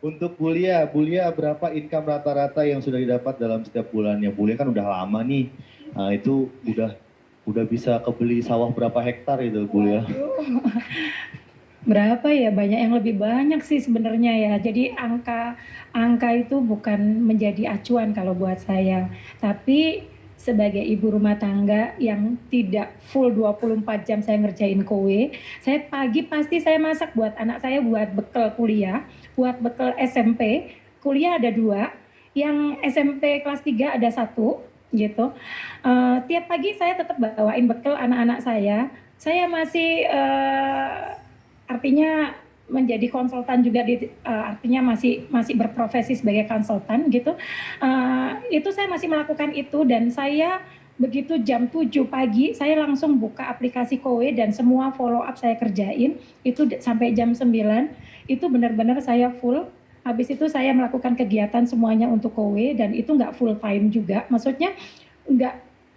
untuk Bulia berapa income rata-rata yang sudah didapat dalam setiap bulannya? Bulia kan udah lama nih, itu udah bisa kebeli sawah berapa hektar itu Bulia? Berapa ya? Banyak yang lebih banyak sih sebenarnya ya. Jadi angka itu bukan menjadi acuan kalau buat saya. Tapi sebagai ibu rumah tangga yang tidak full 24 jam saya ngerjain kowe, saya pagi pasti saya masak buat anak saya, buat bekal kuliah, buat bekal SMP. Kuliah ada 2, yang SMP kelas 3 ada 1 gitu. Tiap pagi saya tetap bawain bekal anak-anak saya. Saya masih artinya menjadi konsultan juga artinya masih berprofesi sebagai konsultan gitu. Itu saya masih melakukan itu, dan saya begitu jam 7 pagi saya langsung buka aplikasi Kowe dan semua follow up saya kerjain itu sampai jam 9. Itu benar-benar saya full. Habis itu saya melakukan kegiatan semuanya untuk Kowe, dan itu nggak full time juga. Maksudnya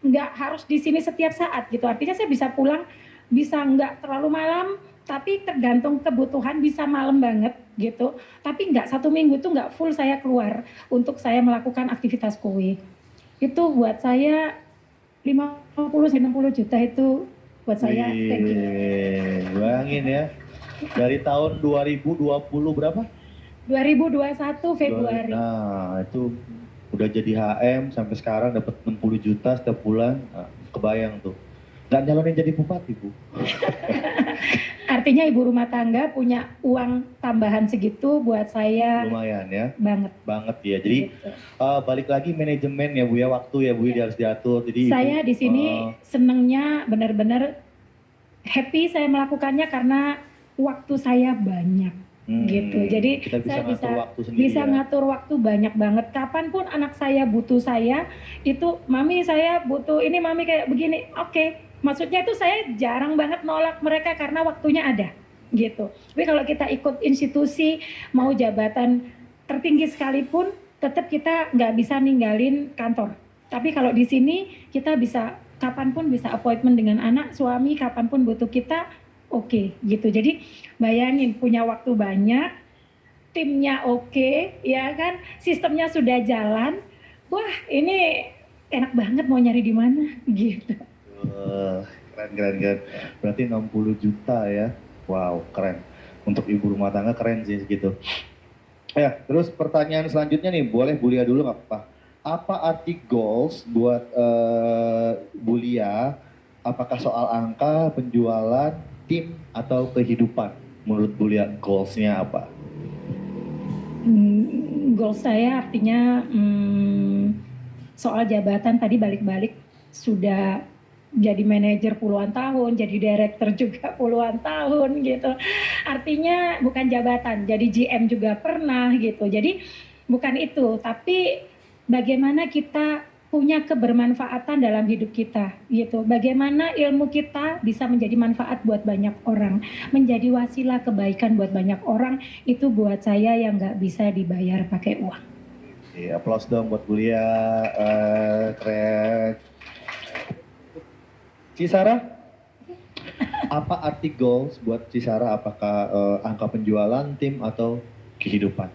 nggak harus di sini setiap saat gitu. Artinya saya bisa pulang, bisa nggak terlalu malam, tapi tergantung kebutuhan bisa malam banget gitu. Tapi nggak 1 minggu itu nggak full saya keluar untuk saya melakukan aktivitas kowe. Itu buat saya 50-60 juta itu buat saya. Thank you. Bayangin ya, dari tahun 2020 berapa? 2021 Februari. Nah itu udah jadi HM sampai sekarang dapat 60 juta setiap bulan. Nah, kebayang tuh. Nggak nyalonin jadi bupati, Bu. Artinya ibu rumah tangga punya uang tambahan segitu buat saya lumayan ya. Banget Ya. Jadi gitu. Balik lagi manajemen ya Bu ya, waktu ya Bu dia harus diatur. Jadi saya di sini senengnya benar-benar happy saya melakukannya karena waktu saya banyak gitu. Jadi kita bisa saya ngatur waktu sendiri bisa ngatur waktu banyak banget. Kapanpun anak saya butuh saya, itu mami saya butuh ini, mami kayak begini. Oke. Maksudnya itu saya jarang banget nolak mereka karena waktunya ada gitu. Tapi kalau kita ikut institusi, mau jabatan tertinggi sekalipun, tetap kita nggak bisa ninggalin kantor. Tapi kalau di sini kita bisa kapanpun bisa appointment dengan anak, suami, kapanpun butuh kita, oke, gitu. Jadi bayangin punya waktu banyak, timnya oke, ya kan, sistemnya sudah jalan. Wah ini enak banget, mau nyari di mana gitu. Keren. Berarti 60 juta ya. Wow, keren. Untuk ibu rumah tangga keren sih gitu. Ya, terus pertanyaan selanjutnya nih, boleh Bulia dulu nggak apa-apa. Apa arti goals buat Bulia? Apakah soal angka, penjualan, tim, atau kehidupan? Menurut Bulia goals-nya apa? Goals saya artinya soal jabatan tadi balik-balik sudah jadi manajer puluhan tahun, jadi direktur juga puluhan tahun gitu. Artinya bukan jabatan, jadi GM juga pernah gitu. Jadi bukan itu, tapi bagaimana kita punya kebermanfaatan dalam hidup kita gitu. Bagaimana ilmu kita bisa menjadi manfaat buat banyak orang, menjadi wasilah kebaikan buat banyak orang, itu buat saya yang nggak bisa dibayar pakai uang. Aplaus dong buat Bulia, keren. Cisara, apa arti goals buat Cisara? Apakah angka penjualan, tim, atau kehidupan?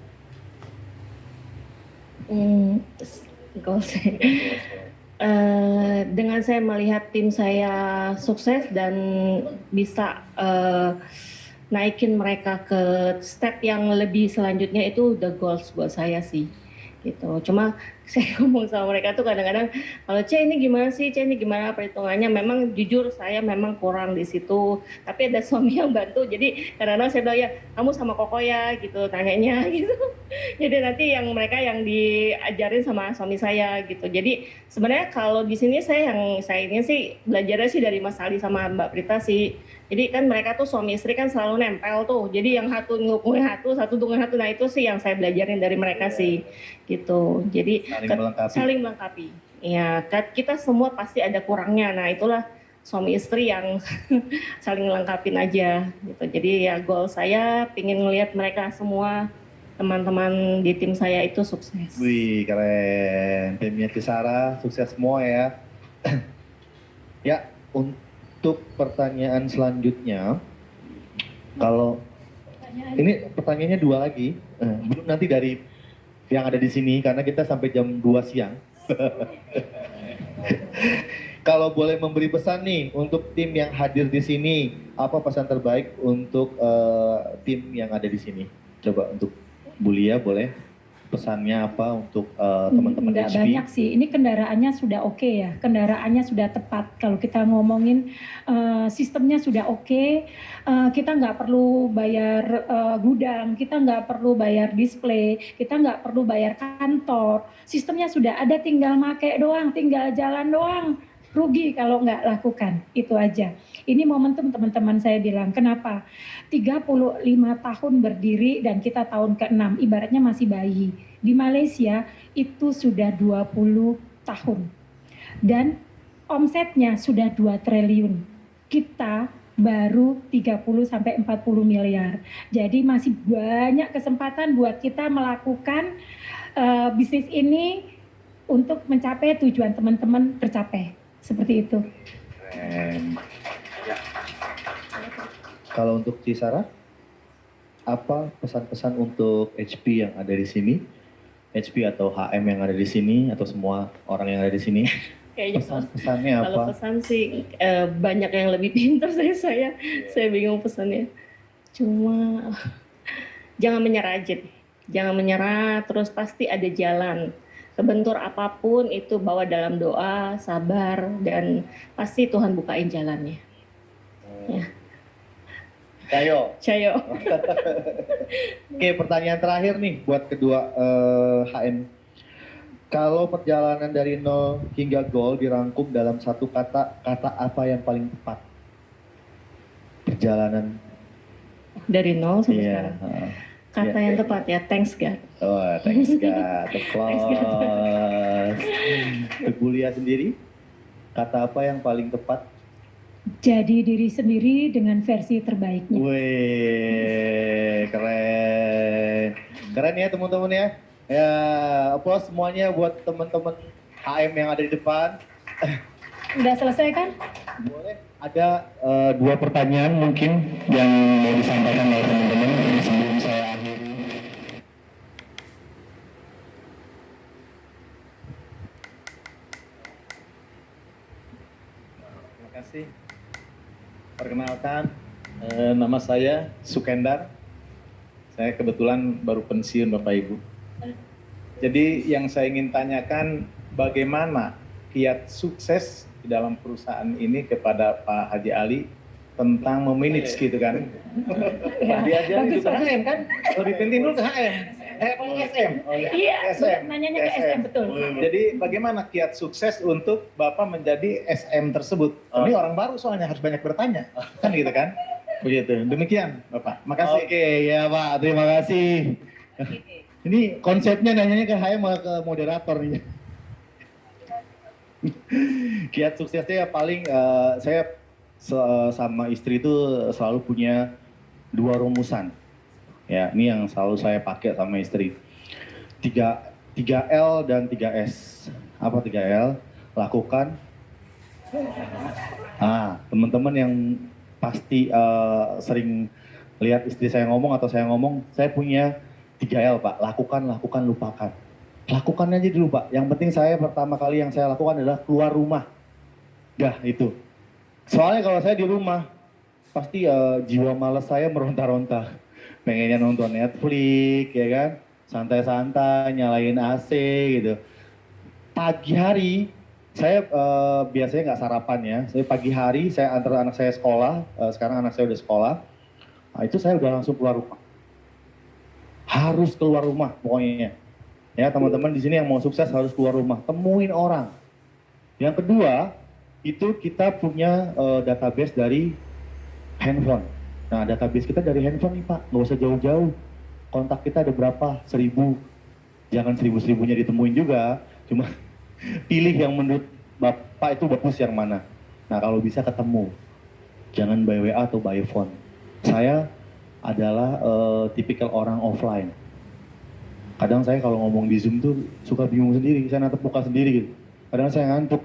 Goals. Dengan saya melihat tim saya sukses dan bisa naikin mereka ke step yang lebih selanjutnya, itu the goals buat saya sih. Gitu. Cuma saya ngomong sama mereka tuh kadang-kadang, kalau C ini gimana sih, C ini gimana perhitungannya, memang jujur saya memang kurang di situ, tapi ada suami yang bantu, jadi kadang-kadang saya bilang ya kamu sama Koko ya gitu, tanyanya gitu. Jadi nanti yang mereka yang diajarin sama suami saya gitu. Jadi sebenarnya kalau di sini saya ini sih belajarnya sih dari Mas Ali sama Mbak Prita sih. Jadi kan mereka tuh suami istri kan selalu nempel tuh. Jadi yang satu ngukungin satu dukungin satu. Nah itu sih yang saya belajarin dari mereka sih gitu. Jadi saling melengkapi. Ya, kita semua pasti ada kurangnya. Nah itulah suami istri yang saling melengkapin aja gitu. Jadi ya goal saya pingin ngelihat mereka semua teman-teman di tim saya itu sukses. Wih, keren. Timnya Cisara sukses semua ya. Ya, untuk pertanyaan selanjutnya, kalau ini pertanyaannya 2 lagi, belum nanti dari yang ada di sini karena kita sampai jam 2 siang. Kalau boleh memberi pesan nih untuk tim yang hadir di sini, apa pesan terbaik untuk tim yang ada di sini? Coba untuk Bulia boleh pesannya apa untuk teman-teman Nggak HP? banyak sih, ini kendaraannya sudah oke ya, kendaraannya sudah tepat. Kalau kita ngomongin sistemnya sudah oke, kita nggak perlu bayar gudang, kita nggak perlu bayar display, kita nggak perlu bayar kantor. Sistemnya sudah ada, tinggal make doang, tinggal jalan doang. Rugi kalau nggak lakukan, itu aja. Ini momentum teman-teman saya bilang, kenapa? 35 tahun berdiri dan kita tahun ke-6, ibaratnya masih bayi. Di Malaysia itu sudah 20 tahun. Dan omsetnya sudah 2 triliun. Kita baru 30 sampai 40 miliar. Jadi masih banyak kesempatan buat kita melakukan bisnis ini untuk mencapai tujuan teman-teman tercapai. Seperti itu. Keren. Ya. Kalau untuk Cisara, apa pesan-pesan untuk HP yang ada di sini? HP atau HM yang ada di sini atau semua orang yang ada di sini? Kayaknya Pesan-pesannya apa? kalau pesan sih banyak yang lebih pintar dari saya bingung pesannya. Cuma jangan menyerah aja, jangan menyerah, terus pasti ada jalan. Kebentur apapun itu bawa dalam doa, sabar, dan pasti Tuhan bukain jalannya. Ya. Cayo. Oke, pertanyaan terakhir nih buat kedua HM. Kalau perjalanan dari nol hingga gol dirangkum dalam satu kata, kata apa yang paling tepat? Perjalanan Dari nol sampai sekarang. Kata yang tepat ya, thanks God. Oh, thanks God. Applause. Untuk Bulia sendiri, kata apa yang paling tepat? Jadi diri sendiri dengan versi terbaiknya. Wih, keren. Keren ya teman-teman ya. Ya, applause semuanya buat teman-teman HM yang ada di depan. Udah selesai kan? Boleh, ada 2 pertanyaan mungkin yang mau disampaikan oleh teman-teman sebelum saya akhiri. Terima kasih. Perkenalkan, nama saya Sukendar. Saya kebetulan baru pensiun Bapak Ibu. Jadi yang saya ingin tanyakan, bagaimana kiat sukses di dalam perusahaan ini kepada Pak Haji Ali tentang memanage gitu kan. Diajarin bagus, ke HM kan, lebih penting dulu ke HM. SM. Iya, SM. nanyanya ke SM, betul. Jadi bagaimana kiat sukses untuk Bapak menjadi SM tersebut? Ini orang baru soalnya harus banyak bertanya. Kan gitu kan? Begitu. Demikian Bapak. Makasih. Oke, ya Pak. Terima kasih. Ini konsepnya nanyanya ke HM malah ke moderator nih. Kiat suksesnya paling saya sama istri itu selalu punya 2 rumusan. Ya, ini yang selalu saya pakai sama istri. 3L dan 3S. Apa 3L? Lakukan. Teman-teman yang pasti sering lihat istri saya ngomong atau saya ngomong, saya punya 3L Pak, lakukan, lupakan. Lakukan aja dulu Pak, yang penting saya pertama kali yang saya lakukan adalah keluar rumah. Dah itu. Soalnya kalau saya di rumah, pasti jiwa malas saya meronta-ronta. Pengennya nonton Netflix, ya kan? Santai-santai, nyalain AC gitu. pagi hari saya biasanya nggak sarapan ya. Saya pagi hari saya antar anak saya sekolah. Sekarang anak saya udah sekolah. Nah, itu saya udah langsung keluar rumah. Harus keluar rumah pokoknya. Ya teman-teman di sini yang mau sukses harus keluar rumah. Temuin orang. Yang kedua itu kita punya database dari handphone. Nah database kita dari handphone nih Pak. Nggak usah jauh-jauh. Kontak kita ada berapa? 1000. Jangan 1000-1000-nya ditemuin juga. Cuma pilih yang menurut Bapak itu bagus yang mana. Nah kalau bisa ketemu, jangan by WA atau by phone. Saya adalah tipikal orang offline. Kadang saya kalau ngomong di Zoom tuh suka bingung sendiri, saya natap muka sendiri gitu. Kadang saya ngantuk.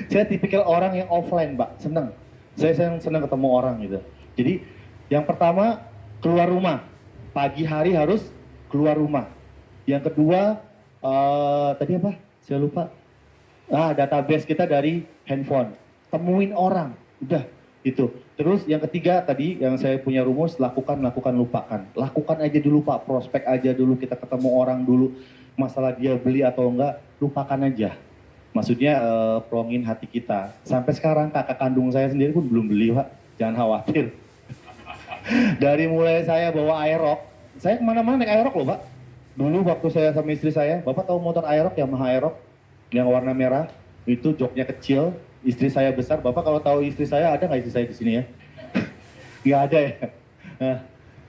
Saya tipikal orang yang offline, Pak, seneng. Saya senang ketemu orang gitu. Jadi yang pertama keluar rumah, pagi hari harus keluar rumah. Yang kedua tadi apa? Saya lupa. Database kita dari handphone. Temuin orang. Udah, itu. Terus yang ketiga tadi yang saya punya rumus, lakukan, lupakan. Lakukan aja dulu Pak, prospek aja dulu, kita ketemu orang dulu. Masalah dia beli atau enggak, lupakan aja. Maksudnya plongin hati kita. Sampai sekarang kakak kandung saya sendiri pun belum beli Pak. Jangan khawatir. Dari mulai saya bawa Aerox, saya kemana-mana naik Aerox loh Pak. Dulu waktu saya sama istri saya, Bapak tahu motor Aerox, Yamaha Aerox yang warna merah, itu joknya kecil, istri saya besar. Bapak kalau tahu istri saya, ada nggak istri saya di sini ya? Nggak ada ya.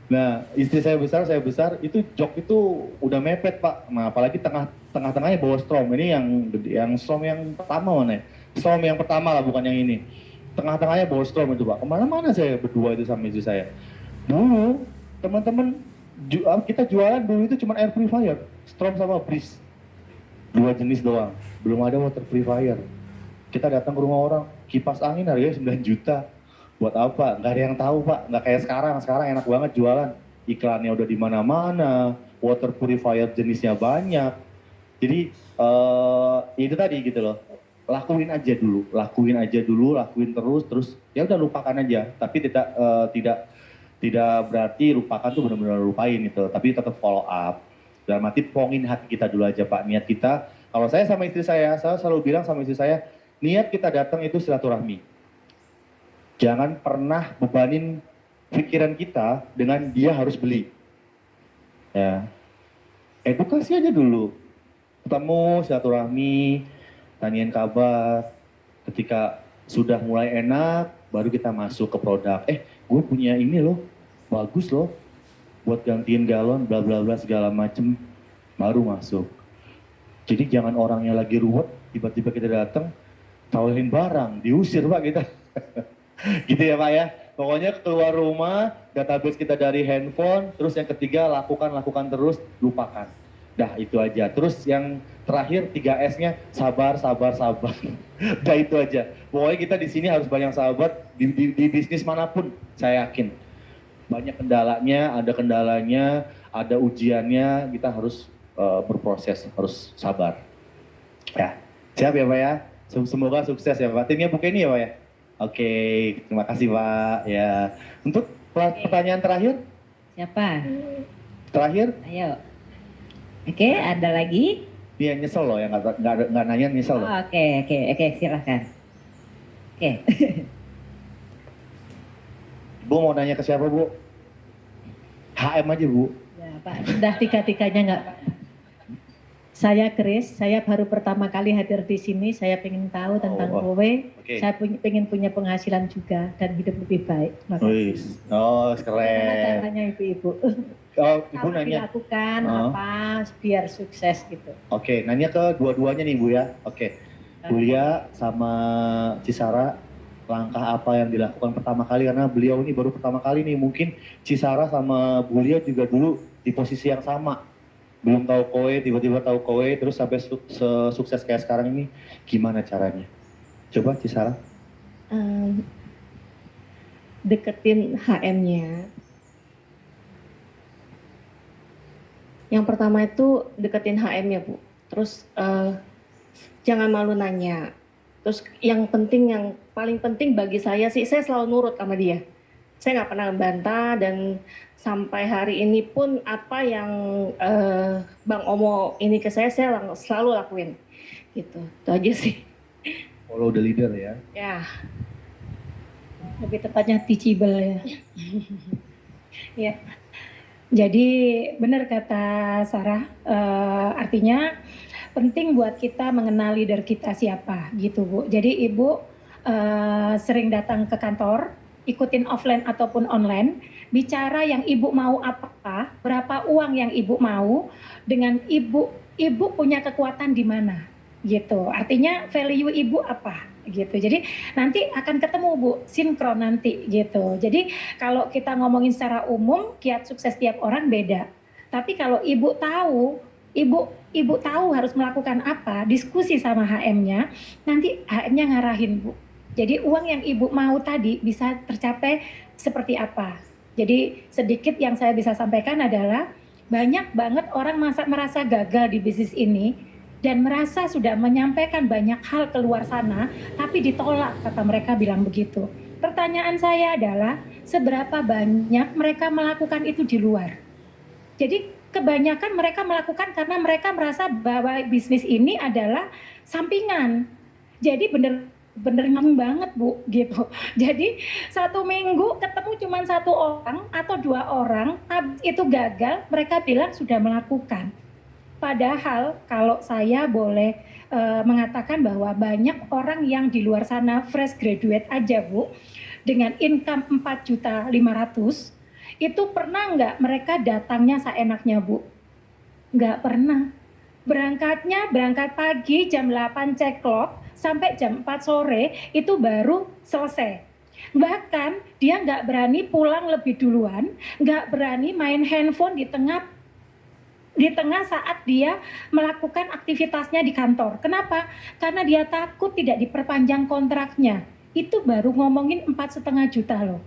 Nah, istri saya besar, itu jok itu udah mepet Pak. Nah, apalagi tengah-tengahnya bawa Strom. Ini yang Strom yang pertama mana ya? Strom yang pertama lah, bukan yang ini. Tengah-tengahnya bawa Strom itu Pak. Kemana-mana saya berdua itu sama istri saya. Dulu, teman-teman, kita jualan dulu itu cuma air purifier, Strom sama Breeze. 2 jenis doang, belum ada water purifier. Kita datang ke rumah orang, kipas angin harganya 9 juta. Buat apa? Nggak ada yang tahu Pak, nggak kayak sekarang. Sekarang enak banget jualan. Iklannya udah di mana-mana, water purifier jenisnya banyak. Jadi itu tadi gitu loh. Lakuin aja dulu, lakuin terus ya udah lupakan aja. Tapi tidak berarti lupakan tuh benar-benar lupain gitu, tapi tetap follow up. Dalam arti pongin hati kita dulu aja Pak, niat kita. Kalau saya sama istri saya selalu bilang sama istri saya, niat kita datang itu silaturahmi. Jangan pernah bebanin pikiran kita dengan dia harus beli. Ya, edukasi aja dulu. Ketemu, silaturahmi, tanyain kabar. Ketika sudah mulai enak, baru kita masuk ke produk. Gue punya ini loh, bagus loh, buat gantiin galon, bla bla bla segala macem, baru masuk. Jadi jangan orangnya lagi ruwet, tiba-tiba kita datang, tawarin barang, diusir Pak kita. Gitu ya Pak ya. Pokoknya keluar rumah, database kita dari handphone, terus yang ketiga lakukan terus, lupakan. Dah itu aja. Terus yang terakhir 3S-nya sabar. Dah itu aja. Pokoknya kita di sini harus banyak sabar di bisnis manapun, saya yakin. Banyak kendalanya, ada ujiannya, kita harus berproses, harus sabar. Ya, siap ya Pak ya. Semoga sukses ya Pak. Timnya buka ini ya Pak ya. Oke, terima kasih Pak. Ya, untuk pertanyaan terakhir. Siapa? Terakhir. Ayo. Oke, ada lagi? Dia nyesel loh, yang nggak nanya nyesel loh. Oke, silakan. Oke. Bu mau nanya ke siapa Bu? HM aja Bu. Ya Pak, sudah tiga-tiganya nggak Pak? Saya Grace, saya baru pertama kali hadir di sini, saya ingin tahu tentang kowe, Okay. saya ingin punya penghasilan juga dan hidup lebih baik. Makasih. Oh, Gimana keren. caranya Ibu-Ibu? Oh, Ibu Apa nanya. dilakukan apa biar sukses gitu? Oke, nanya ke dua-duanya nih Bu ya. Oke. Bulia sama Cisara, langkah apa yang dilakukan pertama kali, karena beliau ini baru pertama kali nih. Mungkin Cisara sama Bulia juga dulu di posisi yang sama, belum tahu kowe, tiba-tiba tahu kowe, terus sampai sukses kayak sekarang ini. Gimana caranya? Coba Cisara. Deketin HM-nya. Yang pertama itu deketin HM-nya Bu. Terus jangan malu nanya. Terus yang paling penting bagi saya sih, saya selalu nurut sama dia. Saya nggak pernah membantah, dan sampai hari ini pun apa yang Bang Omo ini ke saya selalu lakuin. gitu. Itu aja sih. Follow the leader ya. Ya. Lebih tepatnya teachable ya. Ya. Jadi benar kata Sarah, artinya penting buat kita mengenal leader kita siapa gitu Bu. Jadi Ibu sering datang ke kantor, ikutin offline ataupun online, bicara yang Ibu mau apa, berapa uang yang Ibu mau, dengan Ibu punya kekuatan di mana gitu. Artinya value Ibu apa gitu. Jadi nanti akan ketemu Bu, sinkron nanti gitu. Jadi kalau kita ngomongin secara umum, kiat sukses tiap orang beda. Tapi kalau Ibu tahu, Ibu tahu harus melakukan apa, diskusi sama HM-nya, nanti HM-nya ngarahin Bu. Jadi uang yang Ibu mau tadi bisa tercapai seperti apa. Jadi sedikit yang saya bisa sampaikan adalah banyak banget orang merasa gagal di bisnis ini dan merasa sudah menyampaikan banyak hal keluar sana, tapi ditolak, kata mereka bilang begitu. Pertanyaan saya adalah, seberapa banyak mereka melakukan itu di luar? Jadi kebanyakan mereka melakukan karena mereka merasa bahwa bisnis ini adalah sampingan. Jadi bener banget Bu, gitu. Jadi 1 minggu ketemu cuma 1 orang atau 2 orang, itu gagal, mereka bilang sudah melakukan. Padahal kalau saya boleh mengatakan bahwa banyak orang yang di luar sana fresh graduate aja Bu, dengan income 4.500.000, itu pernah nggak mereka datangnya seenaknya Bu? Nggak pernah. Berangkat pagi jam 8 ceklok sampai jam 4 sore itu baru selesai. Bahkan dia nggak berani pulang lebih duluan, nggak berani main handphone di tengah saat dia melakukan aktivitasnya di kantor. Kenapa? Karena dia takut tidak diperpanjang kontraknya. Itu baru ngomongin 4,5 juta loh.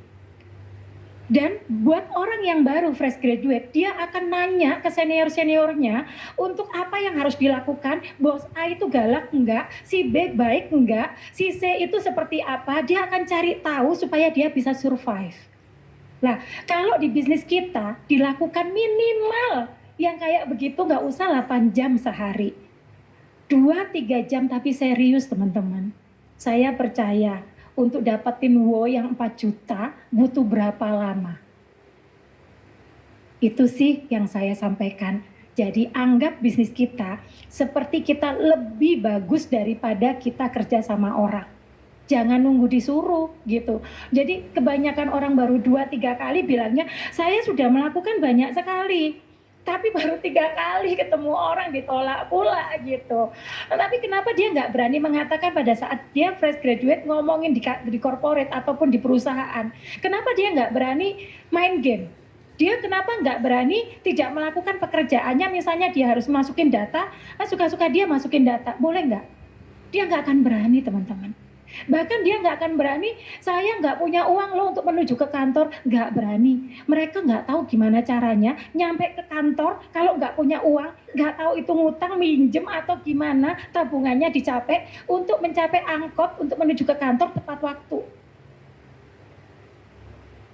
Dan buat orang yang baru fresh graduate, dia akan nanya ke senior-seniornya untuk apa yang harus dilakukan. Bos A itu galak enggak, si B baik enggak, si C itu seperti apa. Dia akan cari tahu supaya dia bisa survive. Nah, kalau di bisnis kita dilakukan minimal yang kayak begitu, nggak usah 8 jam sehari. 2-3 jam tapi serius teman-teman. Saya percaya untuk dapetin WO yang 4 juta butuh berapa lama. Itu sih yang saya sampaikan. Jadi anggap bisnis kita seperti kita lebih bagus daripada kita kerja sama orang. Jangan nunggu disuruh gitu. Jadi kebanyakan orang baru 2-3 kali bilangnya, saya sudah melakukan banyak sekali. Tapi baru 3 kali ketemu orang ditolak pula gitu. Tapi kenapa dia nggak berani mengatakan pada saat dia fresh graduate ngomongin di corporate ataupun di perusahaan? Kenapa dia nggak berani main game? Dia kenapa nggak berani tidak melakukan pekerjaannya, misalnya dia harus masukin data, suka-suka dia masukin data, boleh nggak? Dia nggak akan berani teman-teman. Bahkan dia nggak akan berani, saya nggak punya uang loh untuk menuju ke kantor, nggak berani. Mereka nggak tahu gimana caranya nyampe ke kantor kalau nggak punya uang, nggak tahu itu ngutang, minjem atau gimana, tabungannya dicapai untuk mencapai angkot untuk menuju ke kantor tepat waktu.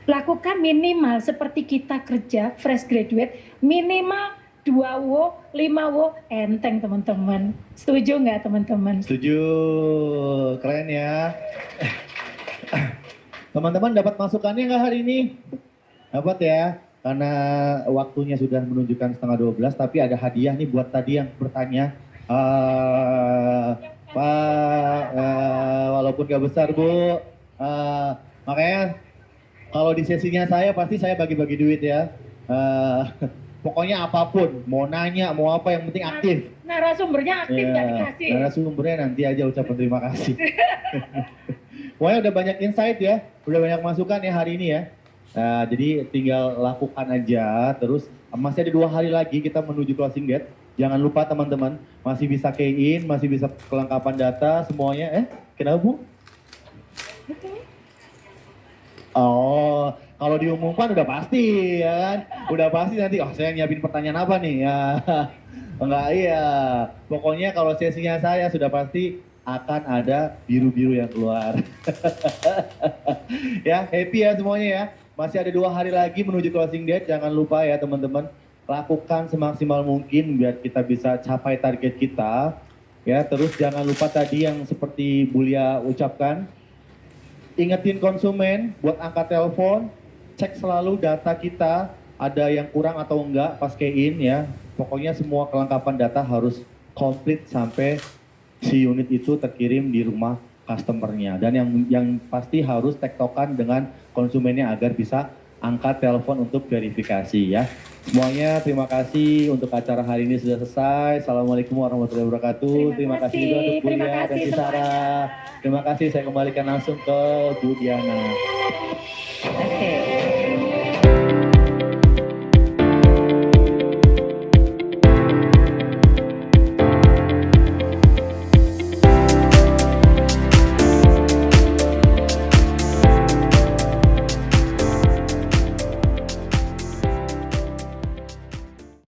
Lakukan minimal seperti kita kerja fresh graduate, minimal 2 wo, 5 wo, enteng teman-teman. Setuju nggak teman-teman? Setuju, keren ya. Teman-teman dapat masukannya nggak hari ini? Dapat ya, karena waktunya sudah menunjukkan 11:30, tapi ada hadiah nih buat tadi yang bertanya. Pak, walaupun gak besar Bu, makanya kalau di sesinya saya pasti saya bagi-bagi duit ya. Pokoknya apapun, mau nanya, mau apa, yang penting aktif. Narasumbernya aktif nggak dikasih. Narasumbernya nanti aja ucapan terima kasih. Pokoknya udah banyak insight ya, udah banyak masukan ya hari ini ya. Jadi tinggal lakukan aja, terus masih ada 2 hari lagi kita menuju closing date. Jangan lupa teman-teman, masih bisa key in, masih bisa kelengkapan data semuanya. Kenapa Bu? Oh, kalau diumumkan udah pasti ya kan, udah pasti nanti, saya nyiapin pertanyaan apa nih ya. Enggak, iya, pokoknya kalau sesinya saya sudah pasti akan ada biru-biru yang keluar. Ya, happy ya semuanya ya, masih ada 2 hari lagi menuju closing date. Jangan lupa ya teman-teman, lakukan semaksimal mungkin biar kita bisa capai target kita. Ya, terus jangan lupa tadi yang seperti Bulia ucapkan, ingetin konsumen buat angkat telepon, cek selalu data kita ada yang kurang atau enggak pas key-in ya. Pokoknya semua kelengkapan data harus komplit sampai si unit itu terkirim di rumah customer-nya. Dan yang pasti harus tektokan dengan konsumennya agar bisa angkat telepon untuk verifikasi ya. Semuanya terima kasih untuk acara hari ini sudah selesai. Assalamualaikum warahmatullahi wabarakatuh. Terima kasih juga untuk Terima Bulia dan kasih Sarah. Terima kasih, saya kembalikan langsung ke Bu Diana. Oke.